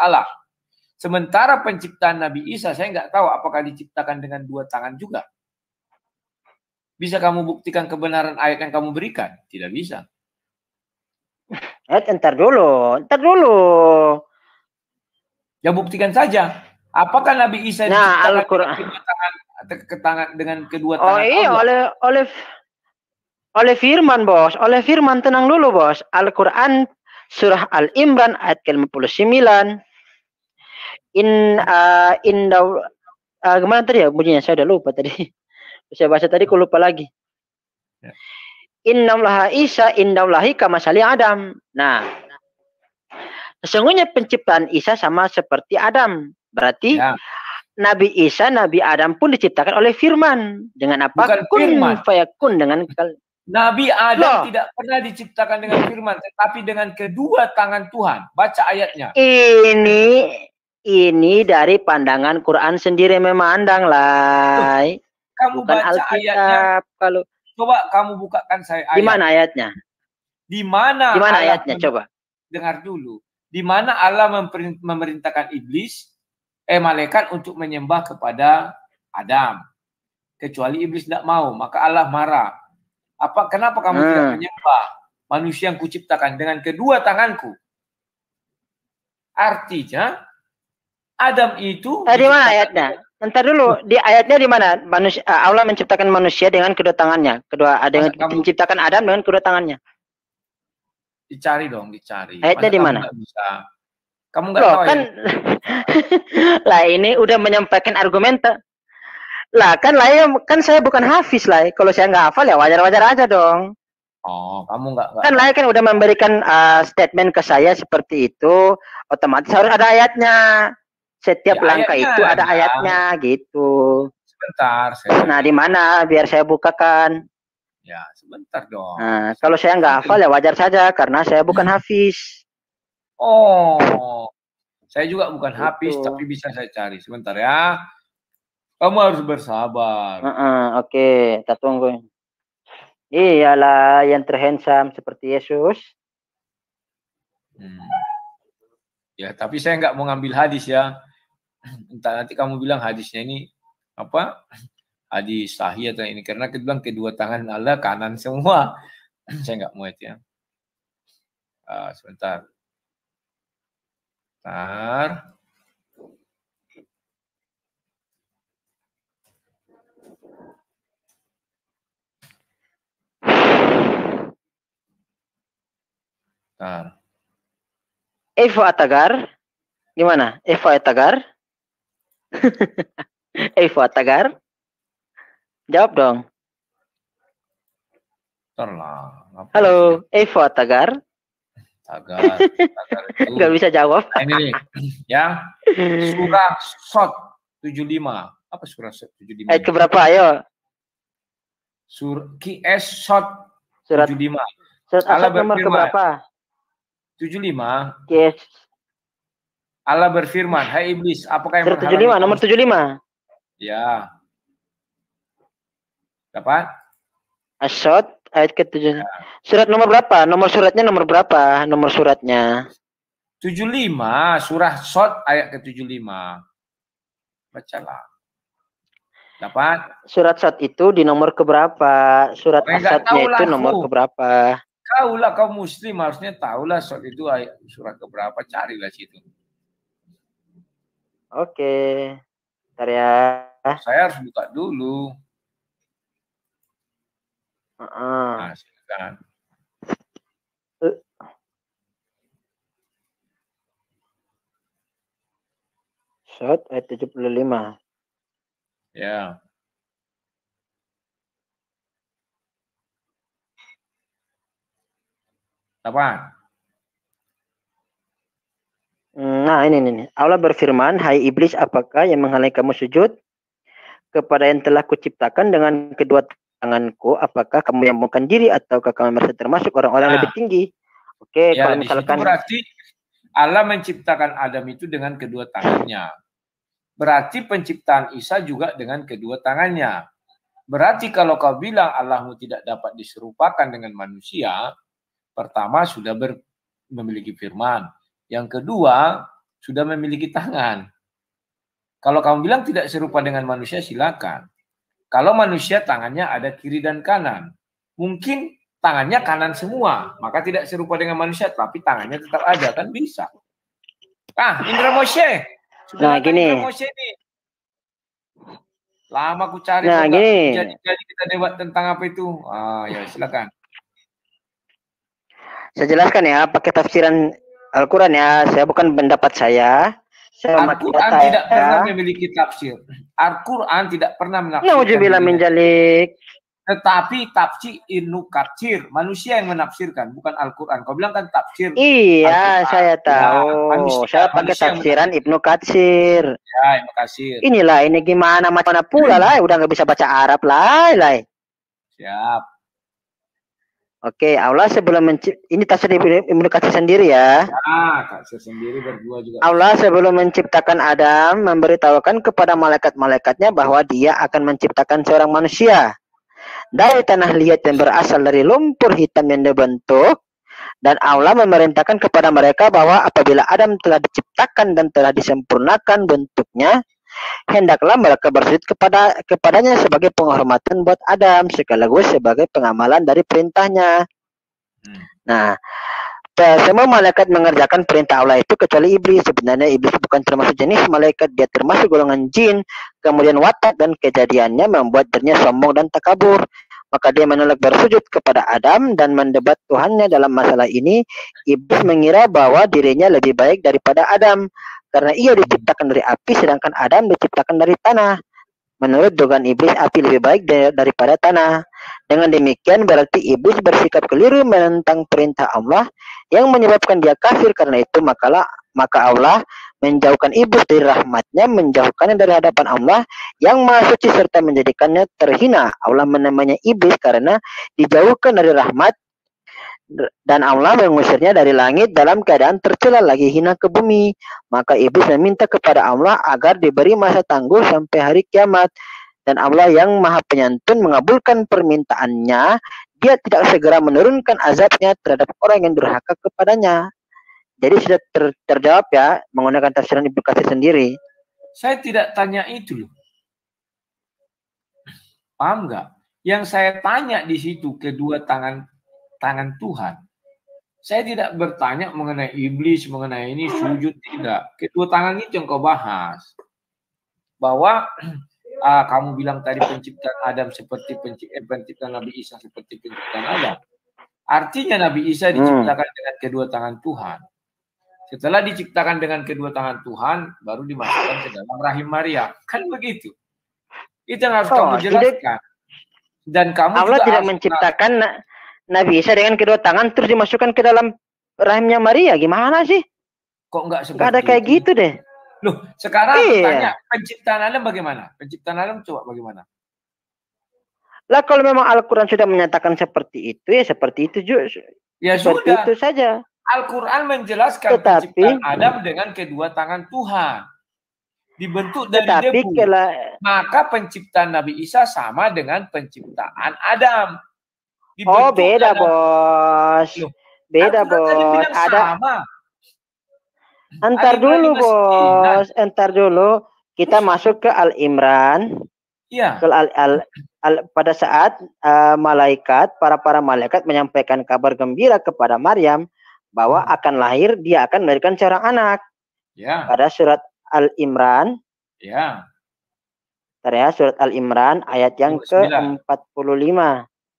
Sementara penciptaan Nabi Isa, saya nggak tahu apakah diciptakan dengan dua tangan juga. Bisa kamu buktikan kebenaran ayat yang kamu berikan? Tidak bisa. Ntar dulu. Ya buktikan saja. Apakah Nabi Isa diciptakan dengan kedua tangan iya, Allah? oleh firman, Bos. Oleh firman, tenang dulu, Bos. Al-Quran surah Al-Imran ayat ke-59. Gimana tadi ya bunyinya? Saya udah lupa tadi. Saya baca tadi, aku lupa lagi. Ya. Innallaha Isa indallahi kamasali Adam. Nah, sesungguhnya penciptaan Isa sama seperti Adam. Berarti ya. Nabi Isa, Nabi Adam pun diciptakan oleh firman. Dengan apa? Bukan firman. Fayakun dengan Nabi Adam tidak pernah diciptakan dengan firman, tetapi dengan kedua tangan Tuhan. Baca ayatnya. Ini dari pandangan Quran sendiri memandang lah. Kamu bukan baca Alkitab. Ayatnya. Kalau coba kamu bukakan saya ayat. Di mana ayatnya? Di mana ayatnya? Coba. Dengar dulu. Di mana Allah memerintahkan iblis, malaikat untuk menyembah kepada Adam. Kecuali iblis tidak mau, maka Allah marah. Kenapa kamu tidak menyembah manusia yang kuciptakan dengan kedua tanganku? Artinya Adam itu di mana ayatnya? Ntar dulu, di ayatnya di mana? Allah menciptakan manusia dengan kedua tangannya. Menciptakan Adam dengan kedua tangannya. Dicari dong, dicari. Ayatnya di mana? Kamu nggak tahu kan? Lah ini udah menyampaikan argumen. Lah kan saya bukan hafiz lah. Kalau saya nggak hafal ya wajar-wajar aja dong. Oh, kamu nggak. Kan kan udah memberikan statement ke saya seperti itu, otomatis harus ada ayatnya. Setiap langkah itu ada ayatnya gitu. Sebentar. Nah, di mana? Biar saya bukakan. Ya, sebentar dong. Nah, kalau saya nggak hafal ya wajar saja karena saya bukan hafiz. Oh, saya juga bukan hafiz, tapi bisa saya cari. Sebentar ya. Kamu harus bersabar. Oke, kita tunggu. Iyalah yang terhandsome seperti Yesus. Ya, tapi saya nggak mau ngambil hadis ya. Entah nanti kamu bilang hadisnya ini apa? Hadis sahih atau ini karena kita bilang kedua tangan Allah kanan semua. Saya nggak mau itu ya. Sebentar. Eva Atagar, gimana? Eva Atagar? Eva Atagar? Jawab dong. Halo, Eva Atagar? Tagar itu. Gak bisa jawab. Ini nih, ya. Surah Shot 75. Apa surah Shot 75? Ayat keberapa, ayo? QS Shot 75. Surat Asad nomor keberapa? 75. Yes. Allah berfirman, hai iblis, apakah yang surat 75, nomor 75. Ya. Dapat? Asad ayat ke-7. Ya. Surat nomor berapa? Nomor suratnya nomor berapa? Nomor suratnya 75, surah Shot ayat ke-75. Bacalah. Dapat? Surat Shot itu di nomor keberapa? Surat Asadnya itu nomor keberapa? Kaulah kaum muslim harusnya tahulah Shot itu ayat surah keberapa, carilah situ. Oke. Bentar ya. Saya harus buka dulu. Nah, silakan. Shot ayat 75. Ya. Apa? Nah, ini. Allah berfirman, "Hai iblis, apakah yang menghalangi kamu sujud kepada yang telah kuciptakan dengan kedua tanganku? Apakah kamu yang membukan diri ataukah kamu merasa termasuk orang-orang lebih tinggi?" Oke, ya, kalau di misalkan situ berarti Allah menciptakan Adam itu dengan kedua tangannya. Berarti penciptaan Isa juga dengan kedua tangannya. Berarti kalau kau bilang Allahmu tidak dapat diserupakan dengan manusia, pertama sudah memiliki firman. Yang kedua, sudah memiliki tangan. Kalau kamu bilang tidak serupa dengan manusia, silakan. Kalau manusia tangannya ada kiri dan kanan. Mungkin tangannya kanan semua, maka tidak serupa dengan manusia, tapi tangannya tetap ada, kan bisa. Indra Moshe. Sudah nah gini. Indra Moshe nih. Lama aku cari. Nah gini. Jadi kita debat tentang apa itu. Ya silakan. Saya jelaskan ya, pakai tafsiran Al-Quran ya. Saya bukan pendapat saya. Al-Quran tidak pernah memiliki tafsir. Al-Quran tidak pernah menafsirkan. Nauzubillah min dzalik. Tetapi tafsir Ibnu Katsir, manusia yang menafsirkan, bukan Al-Quran. Kau bilang kan tafsir. Iya, saya tahu. Saya pakai tafsiran Ibnu Katsir. Ya, Ibnu Katsir. Inilah, ini gimana macam pula lah. Udah nggak bisa baca Arab lah. Siap. Oke, Allah sebelum ini tafsir Ibnu Katsir sendiri ya. Katsir sendiri berdua juga. Allah sebelum menciptakan Adam memberitahukan kepada malaikat-malaikatnya bahwa Dia akan menciptakan seorang manusia dari tanah liat yang berasal dari lumpur hitam yang dibentuk, dan Allah memerintahkan kepada mereka bahwa apabila Adam telah diciptakan dan telah disempurnakan bentuknya, hendaklah mereka bersujud kepadanya sebagai penghormatan buat Adam sekaligus sebagai pengamalan dari perintahnya. Nah, semua malaikat mengerjakan perintah Allah itu kecuali iblis. Sebenarnya iblis bukan termasuk jenis malaikat, dia termasuk golongan jin. Kemudian watak dan kejadiannya membuat dirinya sombong dan takabur. Maka dia menolak bersujud kepada Adam dan mendebat Tuhannya dalam masalah ini. Iblis mengira bahwa dirinya lebih baik daripada Adam karena ia diciptakan dari api sedangkan Adam diciptakan dari tanah. Menurut dugaan iblis, api lebih baik daripada tanah. Dengan demikian berarti iblis bersikap keliru menentang perintah Allah yang menyebabkan dia kafir. Karena itu maka Allah menjauhkan iblis dari rahmatnya, menjauhkannya dari hadapan Allah yang maha suci serta menjadikannya terhina. Allah menamanya iblis karena dijauhkan dari rahmat, dan Allah mengusirnya dari langit dalam keadaan tercela lagi hina ke bumi. Maka iblis meminta kepada Allah agar diberi masa tangguh sampai hari kiamat. Dan Allah yang maha penyantun mengabulkan permintaannya. Dia tidak segera menurunkan azabnya terhadap orang yang durhaka kepadanya. Jadi sudah terjawab ya menggunakan tafsiran Ibnu Katsir sendiri. Saya tidak tanya itu loh. Paham nggak? Yang saya tanya di situ kedua tangan Tuhan. Saya tidak bertanya mengenai iblis, mengenai ini sujud, tidak. Kedua tangan itu yang kau bahas. Bahwa kamu bilang tadi penciptaan Adam seperti penciptaan Nabi Isa seperti penciptaan Adam. Artinya Nabi Isa diciptakan dengan kedua tangan Tuhan. Setelah diciptakan dengan kedua tangan Tuhan, baru dimasukkan ke dalam rahim Maria. Kan begitu. Itu yang harus kamu jelaskan. Dan kamu Allah juga tidak menciptakan Nabi Isa dengan kedua tangan terus dimasukkan ke dalam rahimnya Maria. Gimana sih? Kok enggak seperti ada kayak itu? Gitu deh. Loh, sekarang aku tanya, penciptaan Adam bagaimana? Penciptaan Adam coba bagaimana? Lah kalau memang Al-Quran sudah menyatakan seperti itu, ya seperti itu juga. Ya seperti sudah. itu saja. Al-Quran menjelaskan penciptaan Adam dengan kedua tangan Tuhan. Dibentuk dari debu. Maka penciptaan Nabi Isa sama dengan penciptaan Adam. Oh beda bos. Beda bos. Ada. Entar dulu bos. Entar dulu. Kita masuk ke Al-Imran. Iya. Pada saat para malaikat menyampaikan kabar gembira kepada Maryam bahwa akan lahir, dia akan melahirkan seorang anak. Ya. Pada surat Al-Imran. Ya. Surat Al-Imran ayat yang ke-45.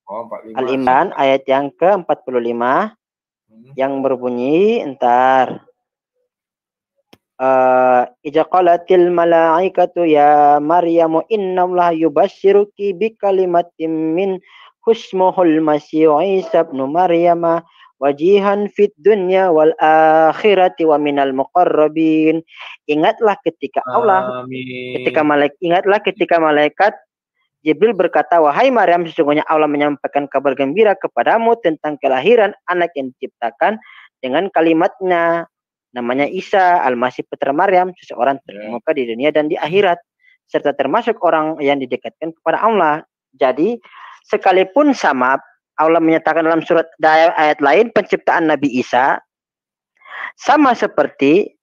Oh, 45. Al-Imran ayat yang ke-45 yang berbunyi Ija qalatil malaikatu ya Maryamu innallaha yubasyširuki bikalimatin min husmuhul Masih Isa ibnu Maryama wajihan fid dunya wal akhirati wa minal muqarrabin. Ingatlah ketika ketika malaikat Jibril berkata, wahai Maryam, sesungguhnya Allah menyampaikan kabar gembira kepadamu tentang kelahiran anak yang diciptakan dengan kalimatnya. Namanya Isa, Al-Masih putra Maryam, seseorang terkemuka di dunia dan di akhirat. Serta termasuk orang yang didekatkan kepada Allah. Jadi, sekalipun sama, Allah menyatakan dalam surat ayat lain, penciptaan Nabi Isa, sama seperti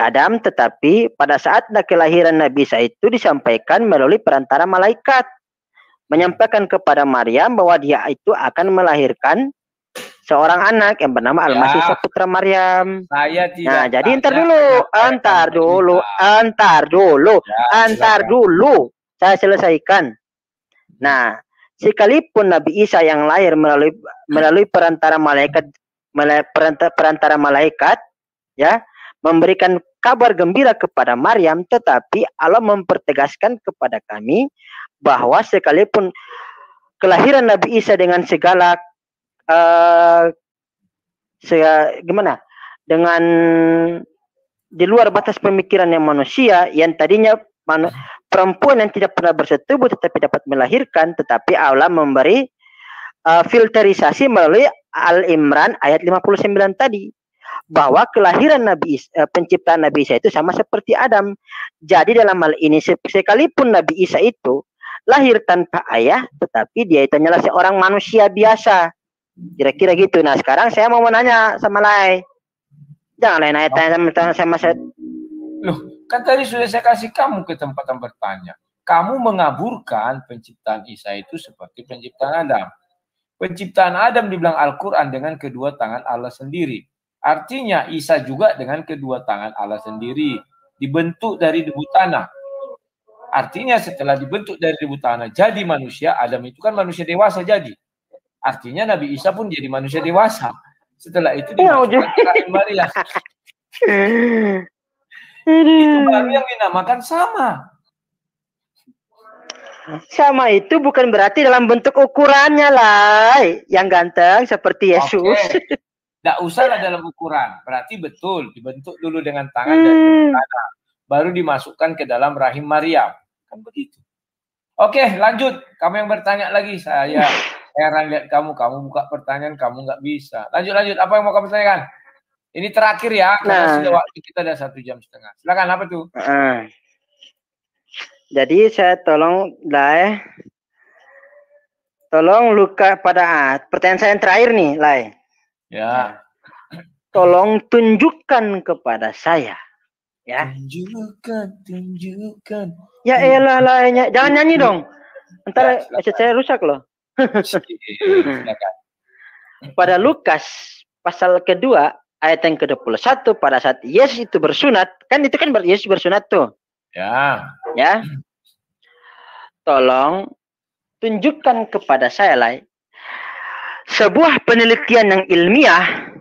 Adam, tetapi pada saat kelahiran Nabi Isa itu disampaikan melalui perantara malaikat. Menyampaikan kepada Maryam bahwa dia itu akan melahirkan seorang anak yang bernama Al-Masih putra Maryam. Saya tidak. Nah, jadi entar dulu. Saya selesaikan. Nah, sekalipun Nabi Isa yang lahir melalui perantara malaikat, ya, memberikan kabar gembira kepada Maryam, tetapi Allah mempertegaskan kepada kami bahwa sekalipun kelahiran Nabi Isa dengan segala dengan di luar batas pemikiran yang manusia, yang tadinya perempuan yang tidak pernah bersetubuh tetapi dapat melahirkan, tetapi Allah memberi filterisasi melalui Al-Imran ayat 59 tadi, bahwa kelahiran penciptaan Nabi Isa itu sama seperti Adam. Jadi dalam hal ini sekalipun Nabi Isa itu lahir tanpa ayah, tetapi dia itu hanyalah seorang manusia biasa. Kira-kira gitu. Nah, sekarang saya mau menanya sama Lai. Jangan Lai nanya sama saya. Loh, kan tadi sudah saya kasih kamu kesempatan bertanya. Kamu mengaburkan penciptaan Isa itu seperti penciptaan Adam. Penciptaan Adam dibilang Al-Quran dengan kedua tangan Allah sendiri. Artinya Isa juga dengan kedua tangan Allah sendiri. Dibentuk dari debu tanah. Artinya setelah dibentuk dari debu tanah jadi manusia, Adam itu kan manusia dewasa jadi. Artinya Nabi Isa pun jadi manusia dewasa. Setelah itu dimasukkan ke rahim Maryam. Itu baru yang dinamakan sama. Sama itu bukan berarti dalam bentuk ukurannya lah. Yang ganteng seperti Yesus. Tidak usahlah dalam ukuran. Berarti betul dibentuk dulu dengan tangan dari tanah. Baru dimasukkan ke dalam rahim Maryam. Kan begitu. Oke, lanjut. Kamu yang bertanya lagi. Saya heran lihat kamu buka pertanyaan, kamu nggak bisa. Lanjut. Apa yang mau kamu tanyakan? Ini terakhir ya, karena sudah waktu kita ada 1,5 jam. Silakan, apa tuh? Jadi saya tolong Luka pada pertanyaan saya yang terakhir nih, Lai. Ya. Tolong tunjukkan kepada saya. Ya. Tunjukkan. Ya elah, Lai, jangan nyanyi dong. Ntar saya rusak loh. Pada Lukas pasal kedua ayat yang ke-21, pada saat Yesus itu bersunat, kan itu kan Yesus bersunat tuh. Ya. Tolong tunjukkan kepada saya, Lai, sebuah penelitian yang ilmiah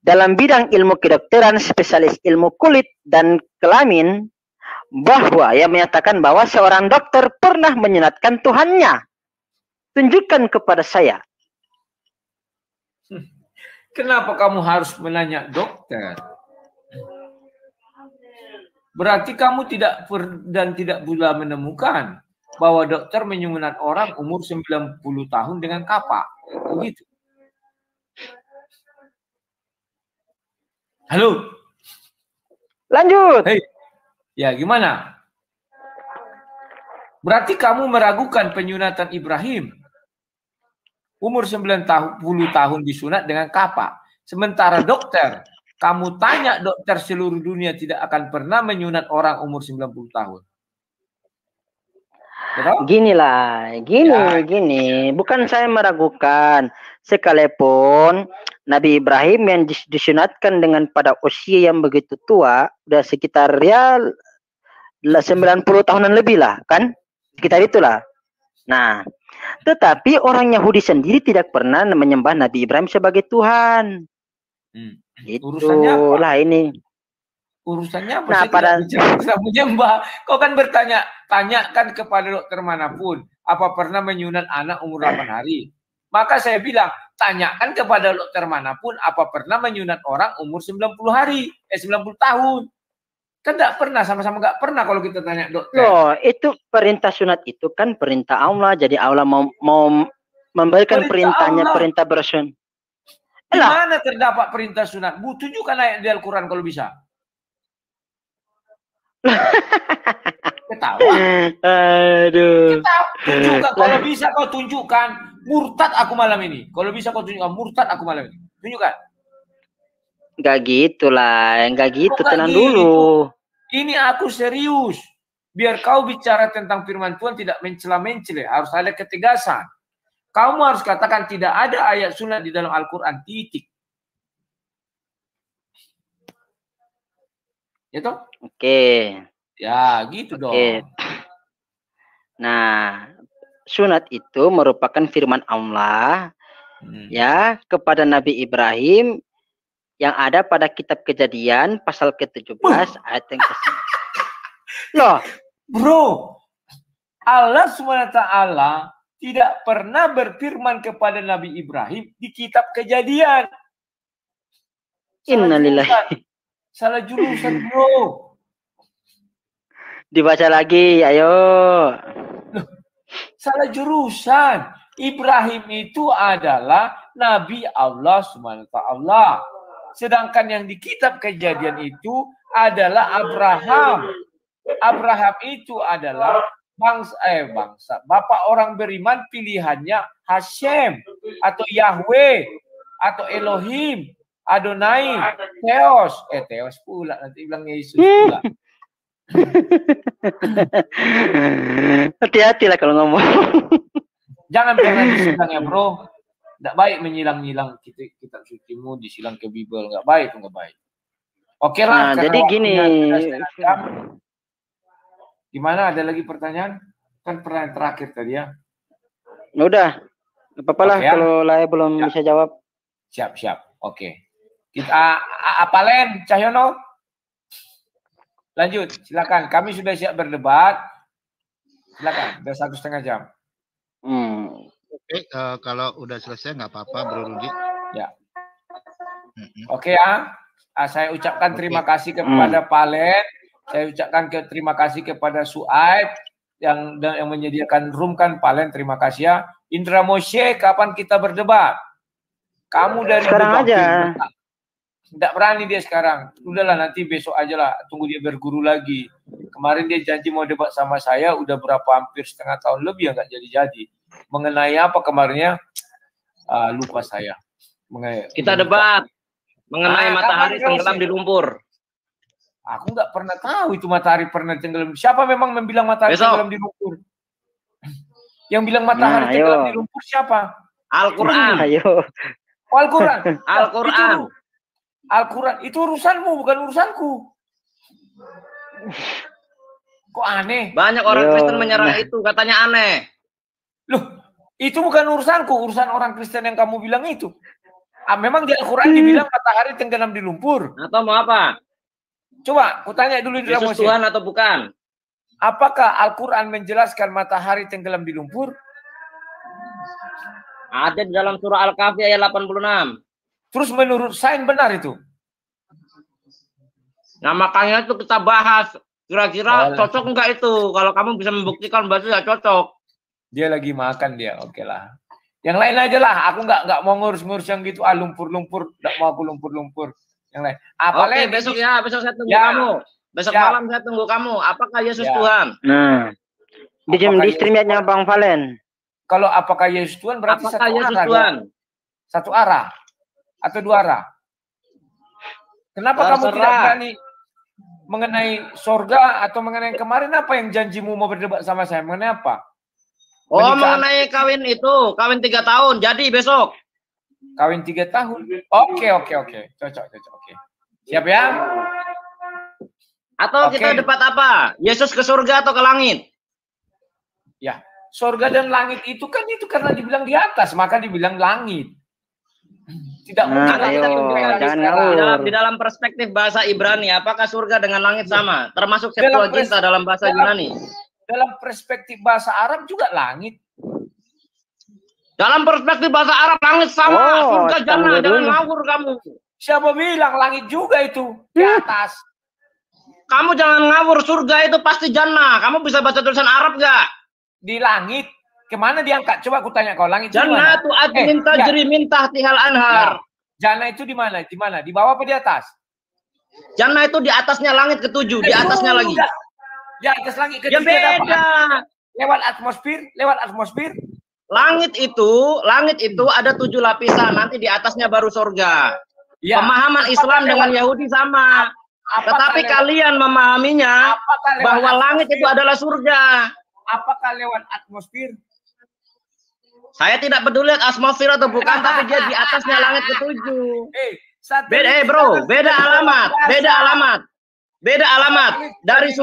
dalam bidang ilmu kedokteran, spesialis ilmu kulit dan kelamin, bahwa yang menyatakan bahwa seorang dokter pernah menyunatkan Tuhannya. Tunjukkan kepada saya. Kenapa kamu harus menanya dokter? Berarti kamu tidak pula menemukan bahwa dokter menyunat orang umur 90 tahun dengan kapak. Begitu. Halo. Lanjut. Hey. Ya, gimana? Berarti kamu meragukan penyunatan Ibrahim. Umur 90 tahun disunat dengan kapak. Sementara dokter, kamu tanya dokter seluruh dunia tidak akan pernah menyunat orang umur 90 tahun. Betul? Gini. Bukan saya meragukan. Sekalipun Nabi Ibrahim yang disunatkan dengan pada usia yang begitu tua, udah sekitar ya 90 tahunan lebih lah, kan? Sekitar itulah. Nah, tetapi orang Yahudi sendiri tidak pernah menyembah Nabi Ibrahim sebagai Tuhan. Urusannya apa? Itulah ini. Urusannya apa? Nah, Saya tidak menyembah. Kau kan tanyakan kepada dokter manapun, apa pernah menyunat anak umur 8 hari? Maka saya bilang, tanyakan kepada dokter manapun, apa pernah menyunat orang umur 90 hari, 90 tahun. Kan tidak pernah, sama-sama nggak pernah kalau kita tanya dokter. Loh, itu perintah sunat itu kan perintah Allah. Jadi Allah mau memberikan perintahnya, perintah bersun. Di mana terdapat perintah sunat? Tunjukkan ayat di Al-Quran kalau bisa. Ketawa. Aduh. Tunjukkan, kalau bisa kau tunjukkan murtad aku malam ini. Kalau bisa kau tunjukkan murtad aku malam ini. Tunjukkan. Enggak gitulah, enggak gitu, tenang dulu. Ini aku serius. Biar kau bicara tentang firman Tuhan tidak mencela-mencela, harus ada ketegasan. Kamu harus katakan tidak ada ayat sunat di dalam Al-Quran, titik. Ya toh? Oke. Ya, gitu dong. Nah, sunat itu merupakan firman Allah ya kepada Nabi Ibrahim yang ada pada kitab Kejadian pasal ke-17 ayat yang ke-9. Loh, bro, Allah SWT tidak pernah berfirman kepada Nabi Ibrahim di kitab Kejadian. Innalillahi. Salah jurusan, bro. Dibaca lagi, ayo. Loh, salah jurusan. Ibrahim itu adalah Nabi Allah SWT. Sedangkan yang di kitab Kejadian itu adalah Abraham. Abraham itu adalah bangsa. Bapak orang beriman pilihannya Hashem atau Yahweh atau Elohim, Adonai, Theos pula nanti bilang Yesus pula. Hati-hatilah kalau ngomong. Jangan pernah disilang ya, bro. Tidak baik menyilang-nyilang kitab sucimu, disilang ke Bible. Nggak baik, nggak baik. Oke lah. Nah, jadi gini. Gimana? Ada lagi pertanyaan? Kan pertanyaan terakhir tadi ya. Udah. Gak apa-apa lah kalau Laya belum bisa jawab. Siap. Oke. Kita apalen Cahyono. Lanjut, silakan. Kami sudah siap berdebat. Silakan, udah 1,5 jam. Oke, kalau udah selesai nggak apa-apa, Bro Rudi. Ya. Oke ya. Saya ucapkan terima kasih kepada Palen. Saya ucapkan terima kasih kepada Suaib yang menyediakan room kan, Palen. Terima kasih ya. Indra Moshe, kapan kita berdebat? Kamu dari sekarang aja. Tidak berani dia sekarang. Udahlah nanti besok aja lah. Tunggu dia berguru lagi. Kemarin dia janji mau debat sama saya. Udah berapa hampir setengah tahun lebih ya nggak jadi-jadi. Mengenai apa kemarinnya? Lupa saya. Kita debat mengenai matahari tenggelam di lumpur. Aku nggak pernah tahu itu matahari pernah tenggelam. Siapa memang bilang matahari tenggelam di lumpur? Yang bilang matahari tenggelam di lumpur siapa? Al-Quran. Ayo. Al-Quran. Al-Quran. Al-Quran itu urusanmu, bukan urusanku. Kok aneh? Banyak orang Kristen menyerang itu, katanya aneh. Loh, itu bukan urusanku, urusan orang Kristen yang kamu bilang itu. Memang di Al-Quran dibilang matahari tenggelam di lumpur. Atau mau apa? Coba, aku tanya dulu. Yesus Tuhan atau bukan? Apakah Al-Quran menjelaskan matahari tenggelam di lumpur? Ada di dalam surah Al-Kahfi ayat 86. Terus menurut sains benar itu? Nah makanya itu kita bahas. Kira-kira cocok enggak itu? Kalau kamu bisa membuktikan berarti ya cocok. Dia lagi makan dia, oke lah. Yang lain aja lah. Aku nggak mau ngurus-ngurus yang gitu. Lumpur-lumpur. Nggak mau aku lumpur-lumpur. Yang lain. Oke, besok ya. Besok saya tunggu kamu. Besok malam saya tunggu kamu. Apakah Yesus Tuhan? Nah, di streamnya Bang Valen. Kalau apakah Yesus Tuhan berarti apakah satu Yesus arah. Tuhan? Satu arah. Atau dua arah. Kenapa kamu tidak berani? mengenai surga atau mengenai kemarin apa yang janjimu mau berdebat sama saya? Mengenai apa? Oh, Menikah. mengenai kawin itu, kawin 3 tahun. Jadi besok. Kawin 3 tahun. Oke. Cocok. Oke. Siap ya? Atau Oke. kita debat apa? Yesus ke surga atau ke langit? Ya, surga dan langit itu kan itu karena dibilang di atas, maka dibilang langit. Tidak mungkin Nah, kita ayo, tunjukkan jangan sekarang. ngawur. Di dalam perspektif bahasa Ibrani, apakah surga dengan langit sama? Termasuk Dalam Septuaginta dalam bahasa Yunani. Dalam perspektif bahasa Arab juga langit. Dalam perspektif bahasa Arab, langit sama. Oh, Surga jannah, tunggu jangan dulu. ngawur kamu. Siapa bilang langit juga itu di atas? Kamu jangan ngawur, surga itu pasti jannah. Kamu bisa baca tulisan Arab gak? Di langit. Kemana diangkat? Coba aku tanya kau, langit itu di Jannah mana? tu adnin tajri min tahtihal anhar. Jannah itu di mana? Di mana? Di bawah apa di atas? Jannah itu di atasnya langit ketujuh, di atasnya lagi. Di atas langit Ya ketujuh ada apa? beda. Lewat atmosfer. Langit itu ada 7 lapisan, nanti di atasnya baru surga. Ya. Pemahaman Islam dengan Yahudi sama. Tetapi kalian memahaminya bahwa langit itu adalah surga. Apakah lewat atmosfer? Saya tidak peduli atmosfer atau bukan, tapi dia di atasnya langit ketujuh. Beda, Bro, beda alamat. Dari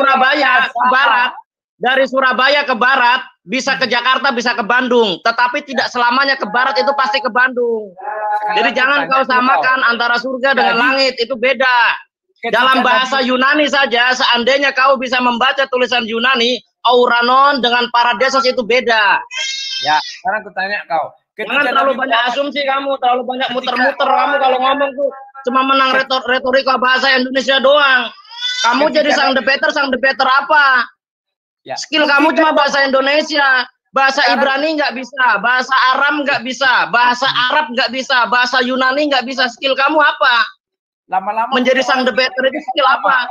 Surabaya ke barat, bisa ke Jakarta, bisa ke Bandung. Tetapi tidak selamanya ke barat itu pasti ke Bandung. Jadi jangan kau samakan antara surga dengan langit, itu beda. Dalam bahasa Yunani saja, seandainya kau bisa membaca tulisan Yunani, Auranon dengan Paradesos itu beda. Ya, sekarang aku tanya kau. Jangan terlalu banyak asumsi kamu, terlalu banyak muter-muter kamu kalau ngomong tuh cuma menang retorika bahasa Indonesia doang. Kamu jadi sang debater apa? Ya. Skill kamu cuma bahasa Indonesia, bahasa Ibrani nggak bisa, bahasa Aram nggak bisa, bahasa Arab nggak bisa, bahasa Yunani nggak bisa. Skill kamu apa? Lama-lama Menjadi sang debater itu skill apa?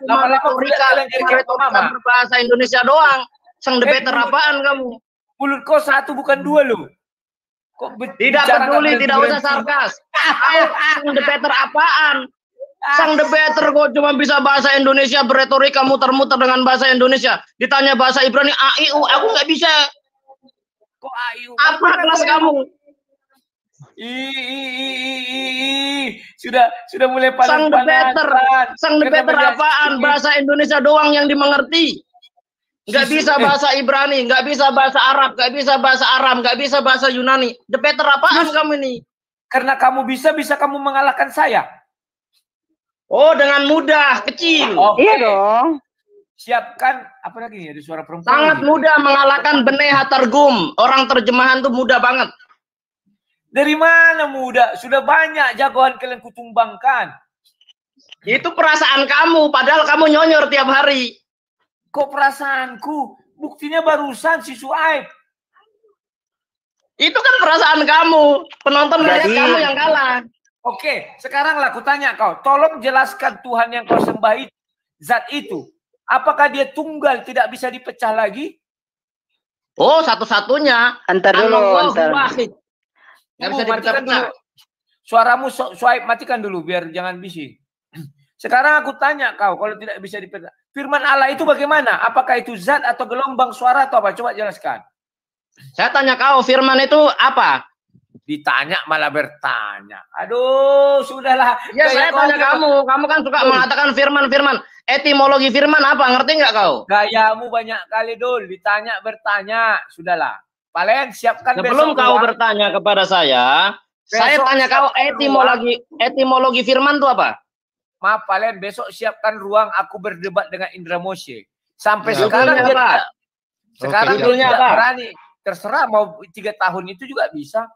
Lama-lama retorika berbahasa Indonesia doang. Sang debater apaan kamu? Mulut kau satu bukan dua loh. Tidak peduli, tidak usah sarkas. Sang debater apaan? Sang debater kok cuma bisa bahasa Indonesia, berretorika muter-muter dengan bahasa Indonesia. Ditanya bahasa Ibrani, AIU, aku nggak bisa. Kok AIU? Apa kelas kamu? Sudah mulai panas-panasan. Sang debater apaan? Bahasa Indonesia doang yang dimengerti. Nggak bisa bahasa Ibrani, nggak bisa bahasa Arab, nggak bisa bahasa Aram, nggak bisa bahasa Yunani. Debater apaan kamu ini? Karena kamu bisa kamu mengalahkan saya. Oh, dengan mudah, kecil. Iya dong. Siapkan apa lagi ya di suara perempuan. Sangat mudah mengalahkan Beneha Targum. Orang terjemahan tuh mudah banget. Dari mana mudah? Sudah banyak jagoan kalian kutumbangkan. Itu perasaan kamu, padahal kamu nyonyor tiap hari. Kok perasaanku? Buktinya barusan si Suaib. Itu kan perasaan kamu. Penonton melihat kamu yang kalah. Oke, sekarang lah aku tanya kau. Tolong jelaskan Tuhan yang kau sembah itu, zat itu. Apakah dia tunggal, tidak bisa dipecah lagi? Oh, satu-satunya. Antar dulu, antar. Nggak bisa dipecah-pecah. Suaramu Suaib matikan dulu biar jangan bising. Sekarang aku tanya kau, kalau tidak bisa dipecah. Firman Allah itu bagaimana? Apakah itu zat atau gelombang suara atau apa? Coba jelaskan. Saya tanya kau, firman itu apa? Ditanya malah bertanya. Aduh, sudahlah. Ya, saya tanya kamu. Kamu kan suka mengatakan firman. Etimologi firman apa? Ngerti nggak kau? Gayamu banyak kali, Dul. Ditanya bertanya. Sudahlah. Kalian siapkan sebelum kau bertanya kepada saya tanya kau etimologi firman itu apa? Maaf, kalian besok siapkan ruang aku berdebat dengan Indra Moshe. Sampai sekarang dia tidak. Sekarang dia tidak berani. Terserah mau 3 tahun itu juga bisa.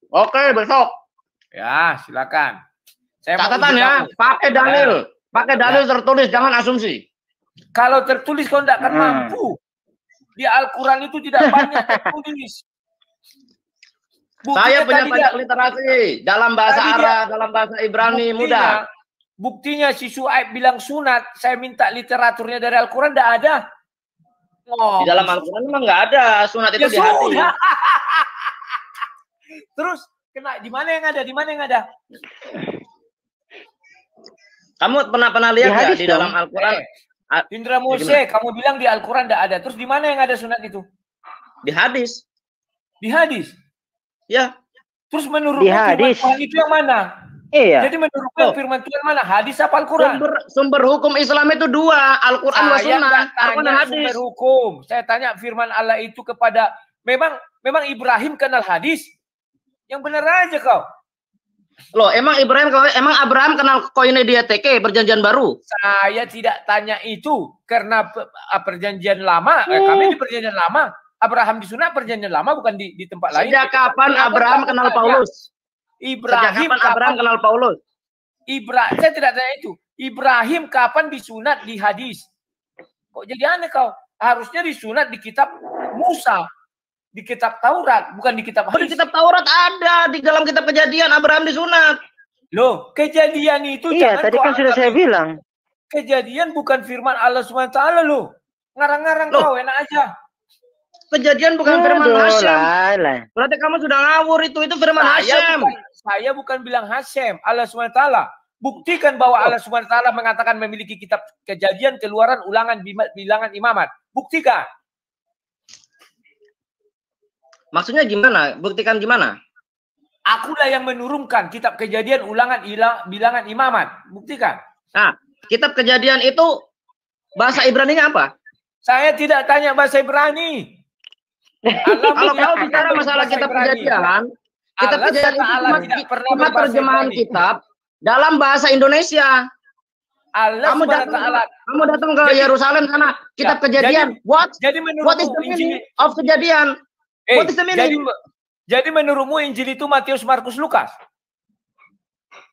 Oke, besok. Ya, silakan. Catatan ya, pakai dalil tertulis, jangan asumsi. Kalau tertulis kau tidak akan mampu. Di Al-Quran itu tidak banyak tertulis. Saya punya banyak literasi dalam bahasa Arab, dalam bahasa Ibrani, mudah. Buktinya si Suaib bilang sunat, saya minta literaturnya dari Al-Quran, tidak ada. Di dalam Al-Quran memang nggak ada, sunat itu di hati. Terus, di mana yang ada? Kamu pernah lihat nggak di dalam Al-Quran? Indra Mose, kamu bilang di Al-Quran tidak ada. Terus di mana yang ada sunat itu? Di hadis. Di hadis? Ya. Terus menurutmu firman Tuhan itu yang mana? Iya. Jadi menurutmu firman Tuhan mana? Hadis apa Al-Quran? Sumber hukum Islam itu dua, Al-Quran wa Sunnah. Al-Quran hadis. Sumber hukum. Saya tanya firman Allah itu kepada memang Ibrahim kenal hadis? Yang benar aja kau. Loh, emang Abraham kenal koinnya TK perjanjian baru? Saya tidak tanya itu karena perjanjian lama. Kami di perjanjian lama. Abraham di sunat perjanjian lama, bukan di tempat lain. Sejak kapan Abraham kenal Paulus? Ibrahim kapan kenal Paulus? Saya tidak tanya itu. Ibrahim kapan disunat di hadis? Kok jadi aneh kau? Harusnya disunat di kitab Musa. Di kitab Taurat, bukan di kitab hadis. Di kitab Taurat ada, di dalam kitab Kejadian Abraham disunat. Loh, Kejadian itu iya, tadi kan sudah saya bilang. Kejadian bukan firman Allah SWT loh. Ngarang-ngarang kau, enak aja. Kejadian bukan firman Hasyem. Berarti kamu sudah ngawur, itu firman Hasyem. Saya bukan bilang Hasyem, Allah SWT. Buktikan bahwa Allah SWT mengatakan memiliki kitab Kejadian, Keluaran, Ulangan, Bilangan, Imamat. Buktikan. Maksudnya gimana? Buktikan gimana? Akulah yang menurunkan kitab Kejadian, Ulangan, Bilangan, Imamat. Buktikan. Nah, kitab Kejadian itu bahasa Ibraninya apa? Saya tidak tanya bahasa Ibrani. Kalau kau bicara masalah kitab Kejadian, kitab Kejadian itu cuma terjemahan kitab dalam bahasa Indonesia. Kamu datang ke Yerusalem sana, kitab Kejadian. What is the meaning of Kejadian? What is the meaning? Jadi menurutmu Injil itu Matius, Markus, Lukas?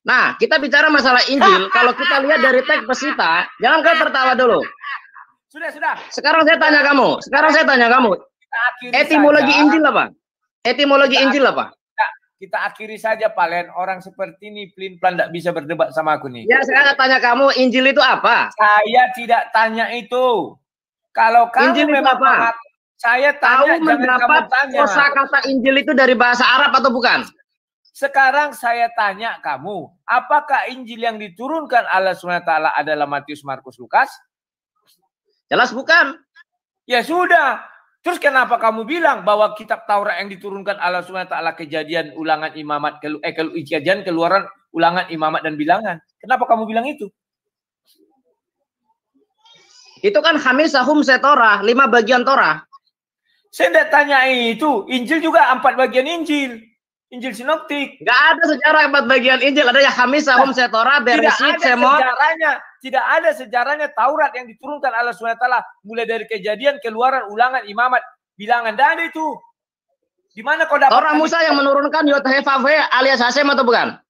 Nah, kita bicara masalah Injil. Kalau kita lihat dari teks Pesita, jangan kau tertawa dulu. Sudah. Sekarang saya tanya kamu. Etimologi Injil apa? Etimologi Injil apa? Kita akhiri saja, Palen. Orang seperti ini pelin-pelan tidak bisa berdebat sama aku nih. Ya, sekarang tanya kamu, Injil itu apa? Saya tidak tanya itu. Kalau kamu Injil memang apa? Saya tanya, mendapat kosakata Injil itu dari bahasa Arab atau bukan? Sekarang saya tanya kamu, apakah Injil yang diturunkan Allah SWT adalah Matius, Markus, Lukas? Jelas bukan. Ya sudah. Terus kenapa kamu bilang bahwa kitab Taurat yang diturunkan Allah SWT Kejadian, Ulangan, Imamat, Kejadian, Keluaran, Ulangan, Imamat, dan Bilangan? Kenapa kamu bilang itu? Itu kan Hamisahum Setorah, 5 bagian Torah. Saya tidak tanya itu. Injil juga 4 bagian Injil. Injil sinoptik. Nggak ada sejarah 4 bagian Injil. Ada yang Hamisahum Setorah, Bereshit, Semot. Tidak ada sejarahnya Taurat yang diturunkan Allah SWT. Mulai dari Kejadian, Keluaran, Ulangan, Imamat, Bilangan. Dan ada itu. Di mana kau dapat? Torah Musa yang menurunkan Yod-Heh-Vav-He alias Hasem atau bukan?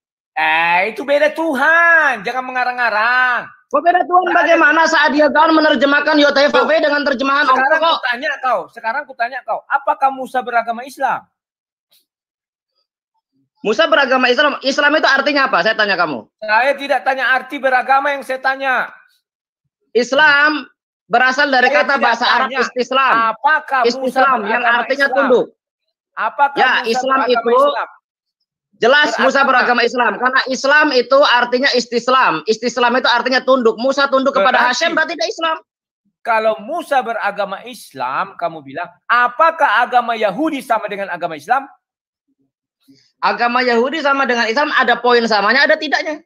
Itu beda Tuhan. Jangan mengarang-arang. Kok beda Tuhan bagaimana saat dia kan menerjemahkan Yod-Heh-Vav-He dengan terjemahan Allah? Sekarang kutanya kau, apakah Musa beragama Islam? Musa beragama Islam. Islam itu artinya apa? Saya tanya kamu. Saya tidak tanya arti beragama, yang saya tanya. Islam berasal dari kata bahasa Arab istislam. Apakah istislam yang artinya tunduk? Apakah ya, Musa Islam itu Islam? Jelas Musa beragama Islam. Karena Islam itu artinya istislam. Istislam itu artinya tunduk. Musa tunduk kepada Hasyem, berarti dia Islam. Kalau Musa beragama Islam, kamu bilang, apakah agama Yahudi sama dengan agama Islam? Agama Yahudi sama dengan Islam, ada poin samanya, ada tidaknya.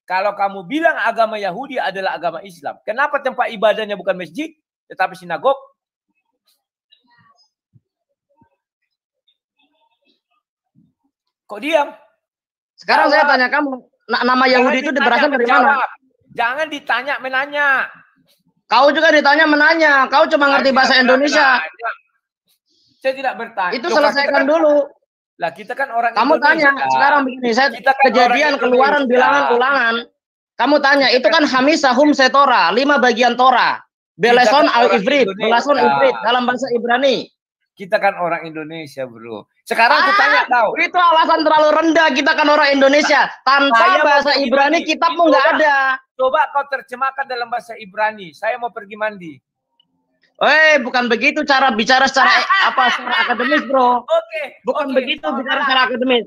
Kalau kamu bilang agama Yahudi adalah agama Islam, kenapa tempat ibadahnya bukan masjid, tetapi sinagog? Kok diam? Sekarang saya tanya kamu, nama Yahudi itu berasal dari mana? Jangan ditanya menanya. Kau juga ditanya menanya. Kau cuma ngerti bahasa Indonesia. Saya tidak bertanya. Itu selesaikan dulu. Lah kita kan orang Kamu Indonesia. Tanya sekarang begini, saya Kejadian, Keluaran, Bilangan, Ulangan. Kamu tanya, itu kan Hamisahum Setorah, 5 bagian Torah. Beleson al-Ivrit, Beleson Ivrit dalam bahasa Ibrani. Kita kan orang Indonesia, bro. Sekarang aku tanya kau. Itu alasan terlalu rendah, kita kan orang Indonesia. Tanpa bahasa Ibrani, kitabmu nggak ada. Coba kau terjemahkan dalam bahasa Ibrani. Saya mau pergi mandi. Bukan begitu cara bicara secara secara akademis, bro. Bukan begitu bicara secara akademis.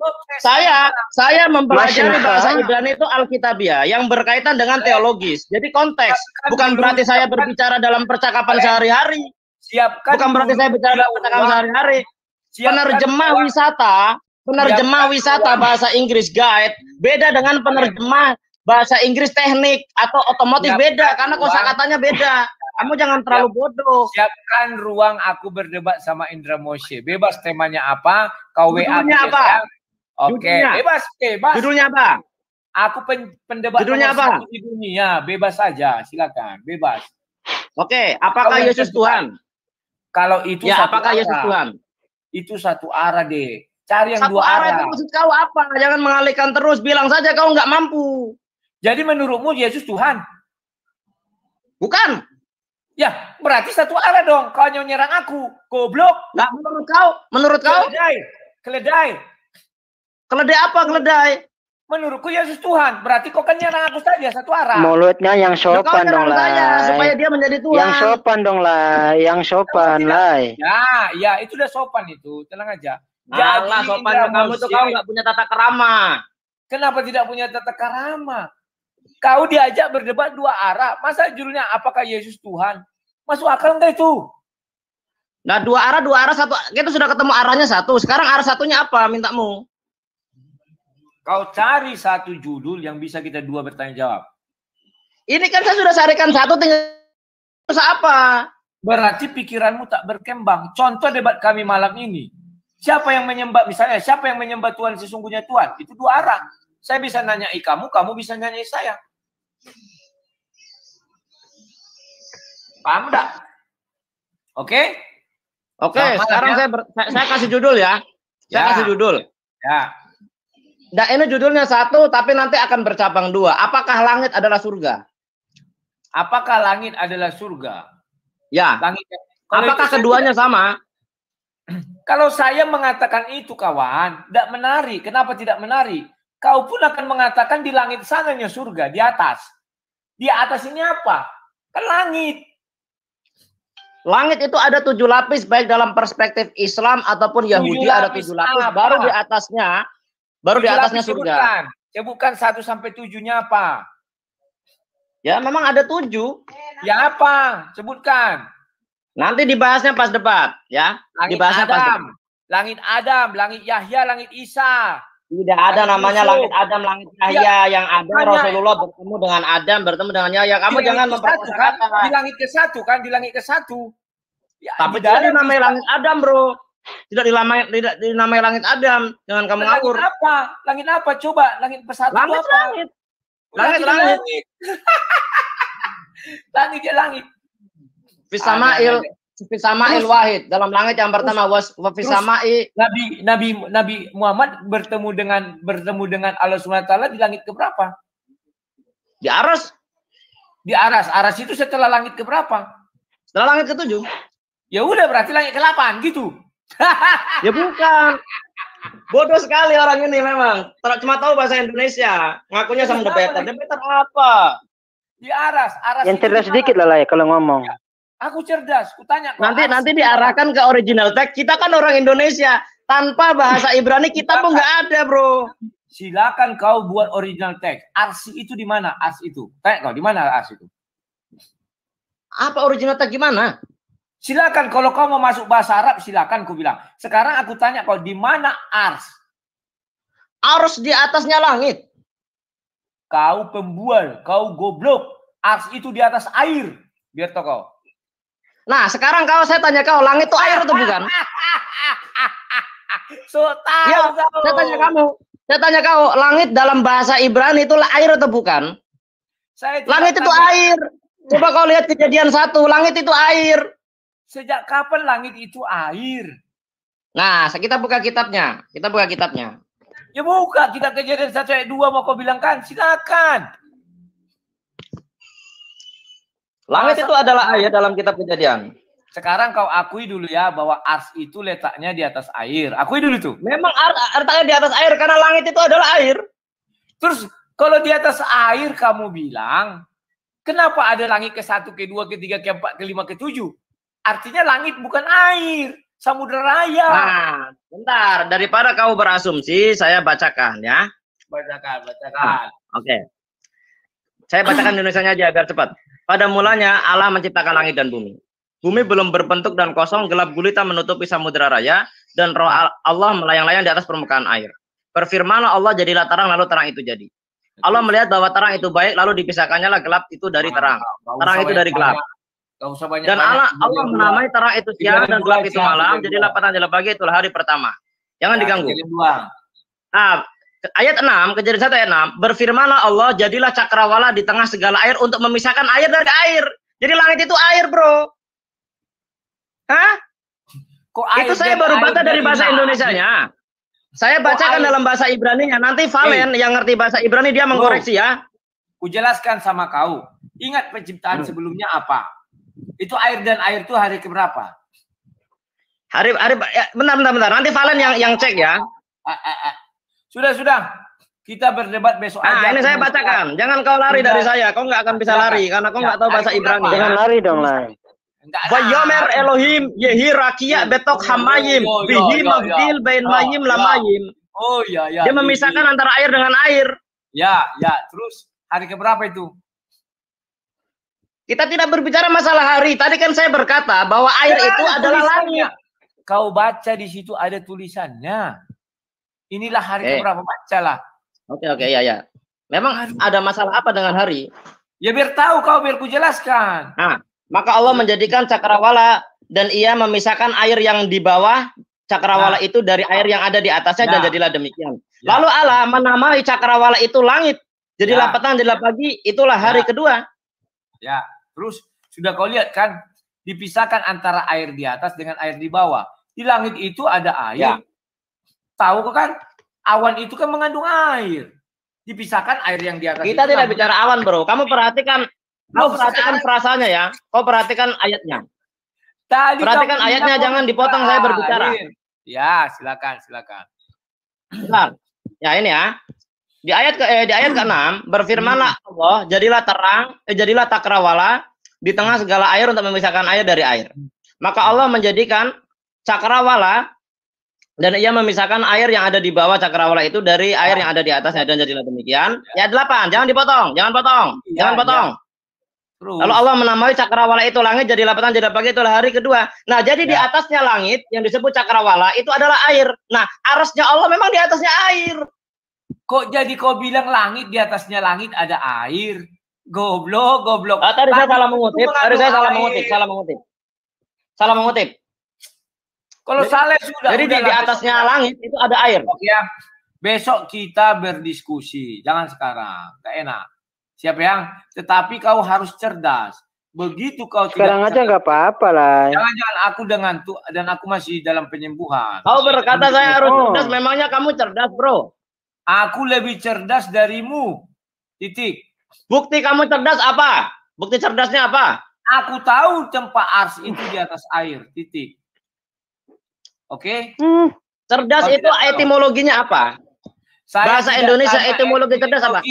Saya mempelajari bahasa Ibrani itu Alkitabiah yang berkaitan dengan teologis. Jadi konteks, bukan berarti saya berbicara dalam percakapan sehari-hari. Bukan berarti saya bicara dalam percakapan sehari-hari. Penerjemah wisata bahasa Inggris guide beda dengan penerjemah bahasa Inggris teknik atau otomotif beda karena kosakatanya beda. Kamu jangan terlalu bodoh. Siapkan ruang aku berdebat sama Indra Moshe. Bebas temanya apa? Kau WA. Judulnya apa? Oke, bebas. Judulnya apa? Aku pendebat judulnya apa? Di dunia. Bebas saja, silakan. Bebas. Oke, apakah Yesus Tuhan? Kalau itu ya, apakah Yesus Tuhan? Itu satu arah deh. Cari yang satu dua arah. Itu maksud kau apa? Jangan mengalihkan terus. Bilang saja kau nggak mampu. Jadi menurutmu Yesus Tuhan? Bukan. Ya, berarti satu arah dong. Kau nyerang aku. Goblok. Nggak menurut kau? Menurut kau? Keledai. Keledai apa keledai? Menurutku Yesus Tuhan. Berarti kau kan nyerang aku saja satu arah. Mulutnya yang sopan dong lah. Supaya dia menjadi Tuhan. Yang sopan dong lah. Yang sopan lah. Ya, itu udah sopan itu. Tenang aja. Alah, sopan kamu tuh kau nggak punya tata kerama. Kenapa tidak punya tata kerama? Kau diajak berdebat dua arah. Masa judulnya apakah Yesus Tuhan? Masuk akal enggak itu? Nah, dua arah satu. Kita sudah ketemu arahnya satu. Sekarang arah satunya apa mintamu? Kau cari satu judul yang bisa kita dua bertanya jawab. Ini kan saya sudah carikan satu, tinggal apa? Berarti pikiranmu tak berkembang. Contoh debat kami malam ini. Siapa yang menyembah, misalnya, siapa yang menyembah Tuhan sesungguhnya Tuhan? Itu dua arah. Saya bisa nanyai kamu, kamu bisa nanyai saya. Paham enggak? Oke? Oke, sekarang saya kasih judul ya. Saya kasih judul. Ya. Nah, ini judulnya satu, tapi nanti akan bercabang dua. Apakah langit adalah surga? Apakah langit adalah surga? Ya. Langit. Apakah keduanya sama? Kalau saya mengatakan itu, kawan, tidak menarik. Kenapa tidak menarik? Kau pun akan mengatakan di langit sananya surga, di atas. Di atas ini apa? Kan langit. Langit itu ada 7 lapis, baik dalam perspektif Islam ataupun Yahudi ada 7 lapis. Baru di atasnya, di atasnya surga. Sebutkan 1 sampai 7-nya apa? Ya, memang ada 7. Ya apa? Sebutkan. Nanti dibahasnya pas debat, ya. Langit dibahasnya Adam, pas debat. langit Adam, langit Yahya, langit Isa. Tidak ada namanya langit Adam, langit Yahya. Yang ada Rasulullah bertemu dengan Adam, bertemu dengan Yahya. Kamu jangan memperkosa. Di langit ke-1 kan, di langit ke-1. Ya, tapi tidak dinamai langit Adam, bro. Tidak dinamai langit Adam. Jangan kamu ngawur. Langit apa? Langit apa? Coba langit ke-1 apa? Langit. Langit ya langit. Fisamail wahid. Dalam langit yang pertama Fisama'i. Nabi Muhammad bertemu dengan Allah SWT di langit keberapa? Di Aras. Di Aras. Aras itu setelah langit keberapa? Setelah langit ke-7. Ya udah berarti langit ke-8 gitu. Ya bukan. Bodoh sekali orang ini memang. Cuma tahu bahasa Indonesia. Ngakunya sama debater. Debater apa? Di Aras. Yang cerdas sedikit lah ya kalau ngomong. Ya. Aku cerdas, kutanya. Nanti diarahkan ke original text. Kita kan orang Indonesia, tanpa bahasa Ibrani kita pun nggak ada, bro. Silakan kau buat original text. Arsi itu di mana? Ars itu. Tanya kau di mana ars itu? Apa original text gimana? Silakan kalau kau mau masuk bahasa Arab, silakan ku bilang. Sekarang aku tanya kau di mana ars? Ars di atasnya langit. Kau pembual, kau goblok. Ars itu di atas air. Biar tau kau. Nah, sekarang saya tanya kau, langit itu air atau bukan? Ya, saya tanya kau, langit dalam bahasa Ibrani itu air atau bukan? Langit itu air. Coba kau lihat Kejadian 1, langit itu air. Sejak kapan langit itu air? Nah, kita buka kitabnya. Ya buka, kita Kejadian 1 ayat 2 mau kau bilang kan? Silakan. Langit itu adalah air dalam kitab Kejadian. Sekarang kau akui dulu ya bahwa ars itu letaknya di atas air. Akui dulu tuh. Memang letaknya di atas air karena langit itu adalah air. Terus kalau di atas air kamu bilang, kenapa ada langit ke-1, ke-2, ke-3, ke-4, ke-5, ke-7? Artinya langit bukan air, samudra raya. Nah, bentar, daripada kau berasumsi, saya bacakan ya. Bacakan. Oke. Saya bacakan Indonesianya aja biar cepat. Pada mulanya Allah menciptakan langit dan bumi. Bumi belum berbentuk dan kosong, gelap gulita menutupi samudra raya, dan roh Allah melayang-layang di atas permukaan air. Berfirmanlah Allah, jadilah terang, lalu terang itu jadi. Allah melihat bahwa terang itu baik, lalu dipisahkannya lah gelap itu dari terang. Terang itu dari gelap. Dan Allah menamai terang itu siang dan gelap itu malam. Jadilah petang, jadilah pagi, itulah hari pertama. Jangan diganggu. Nah, ayat 6, Kejadian 1 ayat 6, berfirmanlah Allah, jadilah cakrawala di tengah segala air untuk memisahkan air dari air. Jadi langit itu air, bro. Hah? Kok air itu saya baru baca dari bahasa Indonesianya. Saya bacakan dalam bahasa Ibrani-nya. Nanti Valen yang ngerti bahasa Ibrani dia mengkoreksi ya. Kujelaskan sama kau. Ingat penciptaan sebelumnya apa? Itu air dan air itu hari keberapa? Hari ya, bentar. Nanti Valen yang cek ya. Sudah. Kita berdebat besok aja. Ini saya bacakan. Jangan kau lari dari saya. Kau nggak akan bisa lari karena kau nggak tahu bahasa Ibrani. Jangan lari dong lah. Wayomer Elohim Yehi Rakia Betok Hamayim Bihi Mabdil Bain Mayim Lamayim. Oh iya. Dia memisahkan antara air dengan air. Ya. Terus hari keberapa itu? Kita tidak berbicara masalah hari. Tadi kan saya berkata bahwa air itu adalah langit. Kau baca di situ ada tulisannya. Inilah hari keberapa, bacalah. Oke, ya. Memang ada masalah apa dengan hari? Ya biar tahu kau, biar ku jelaskan. Nah, maka Allah menjadikan cakrawala dan ia memisahkan air yang di bawah cakrawala itu dari air yang ada di atasnya dan jadilah demikian. Lalu Allah menamai cakrawala itu langit. Jadilah petang, jadilah pagi, itulah hari kedua. Ya, terus sudah kau lihat kan dipisahkan antara air di atas dengan air di bawah. Di langit itu ada air. Tahu kok kan? Awan itu kan mengandung air. Dipisahkan air yang di atas. Kita tidak bicara awan, bro. Kamu perhatikan frasanya ya. Kau perhatikan ayatnya. Perhatikan ayatnya, jangan dipotong saya berbicara. Ya, silakan. Bentar. Ya ini ya. Di ayat ke-6 berfirmanlah Allah, jadilah cakrawala di tengah segala air untuk memisahkan air dari air. Maka Allah menjadikan cakrawala dan ia memisahkan air yang ada di bawah cakrawala itu dari air yang ada di atasnya dan jadilah demikian. Ya 8, jangan potong. Lalu Allah menamai cakrawala itu langit, jadilah petang, jadilah pagi, itulah hari kedua. Nah, jadi di atasnya langit yang disebut cakrawala itu adalah air. Nah, arasnya Allah memang di atasnya air. Kok jadi kau bilang langit di atasnya langit ada air? Goblok. Tadi saya salah mengutip. Kalau salah sudah. Jadi di atasnya langit itu ada air. Ya. Besok kita berdiskusi, jangan sekarang. Gak enak. Siap yang? Tetapi kau harus cerdas. Begitu kau sekarang aja nggak apa-apa lah. Jangan aku dan aku masih dalam penyembuhan. Kau berkata saya harus cerdas, memangnya kamu cerdas, bro? Aku lebih cerdas darimu. Titik. Bukti kamu cerdas apa? Bukti cerdasnya apa? Aku tahu tempat ars itu di atas air. Titik. Oke? Cerdas itu etimologinya apa? Bahasa Indonesia etimologi cerdas apa?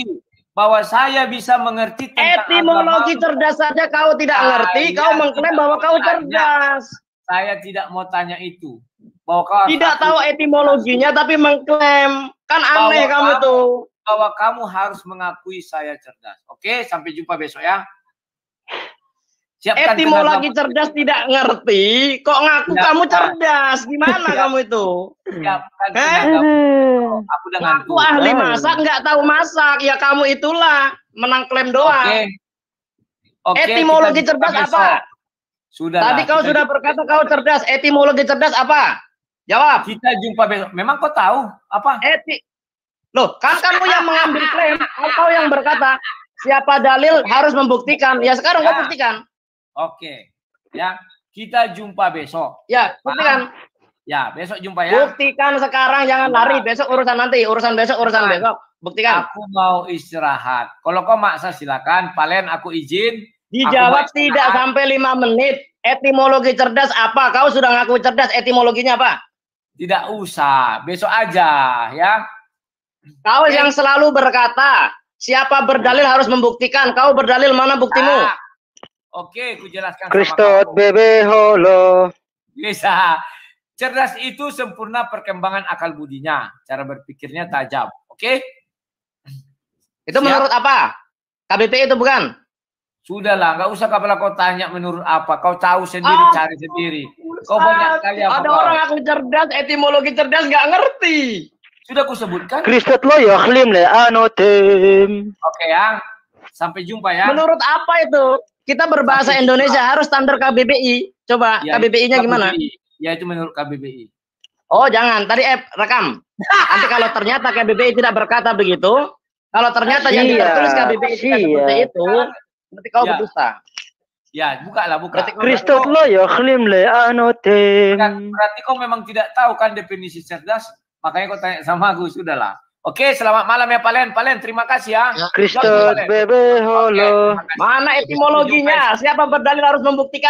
Bahwa saya bisa mengerti tentang etimologi cerdas saja kau tidak ngerti, kau mengklaim bahwa kau cerdas. Saya tidak mau tanya itu. Bahwa kau tidak tahu etimologinya tapi mengklaim. Kan aneh kamu tuh. Bahwa kamu harus mengakui saya cerdas. Oke, sampai jumpa besok ya. Siapkan etimologi cerdas tidak ngerti, kok ngaku kamu cerdas? Gimana kamu itu? Aku ahli masak, nggak tahu masak. Ya kamu itulah menang klaim doang. Etimologi cerdas apa? Sudah. Tadi kau sudah berkata kau cerdas. Etimologi cerdas apa? Jawab. Kita jumpa besok. Memang kau tahu apa? Loh, kan kamu yang mengambil klaim, atau yang berkata siapa dalil harus membuktikan. Ya sekarang kau buktikan. Oke, ya kita jumpa besok. Ya, buktikan. Ya, besok jumpa ya. Buktikan sekarang, jangan lari. Besok urusan nanti, urusan besok, urusan besok. Buktikan. Aku mau istirahat. Kalau kau maksa silakan. Paling aku izin. Dijawab tidak sampai 5 menit. Etimologi cerdas apa? Kau sudah ngaku cerdas. Etimologinya apa? Tidak usah. Besok aja, ya. Kau yang selalu berkata siapa berdalil harus membuktikan. Kau berdalil, mana buktimu? Oke, ku jelaskan sama Kristot kamu. bebe holo. Bisa. Cerdas itu sempurna perkembangan akal budinya, cara berpikirnya tajam. Oke? Itu Siap? menurut apa? KBBI itu bukan? Sudahlah, nggak usah kepala kau tanya menurut apa. Kau tahu sendiri, Oh, cari sendiri. Kau banyak kali apa ada kau? orang aku cerdas, etimologi cerdas nggak ngerti. Sudah ku sebutkan. Kristot lo yakhlim le anotem. Oke ya. Sampai jumpa ya. Menurut apa itu? Kita berbahasa Sampai Indonesia jumpa. harus standar KBBI. Coba Ya, KBBI-nya itu gimana? KBBI. Ya itu menurut KBBI. Oh jangan, tadi rekam. Nanti kalau ternyata KBBI tidak berkata begitu, kalau ternyata yang tertulis KBBI tidak seperti itu, berarti kau Ya. berdusta. Ya, buka. Berarti kau Kristot lo yakhlim le anotem. Berarti kau memang tidak tahu kan definisi cerdas, makanya kau tanya sama aku, sudahlah. Oke, selamat malam ya Palen. Palen, terima kasih ya. Kristot bebe holo. Oke, terima kasih. mana etimologinya? Siapa berdalil harus membuktikan?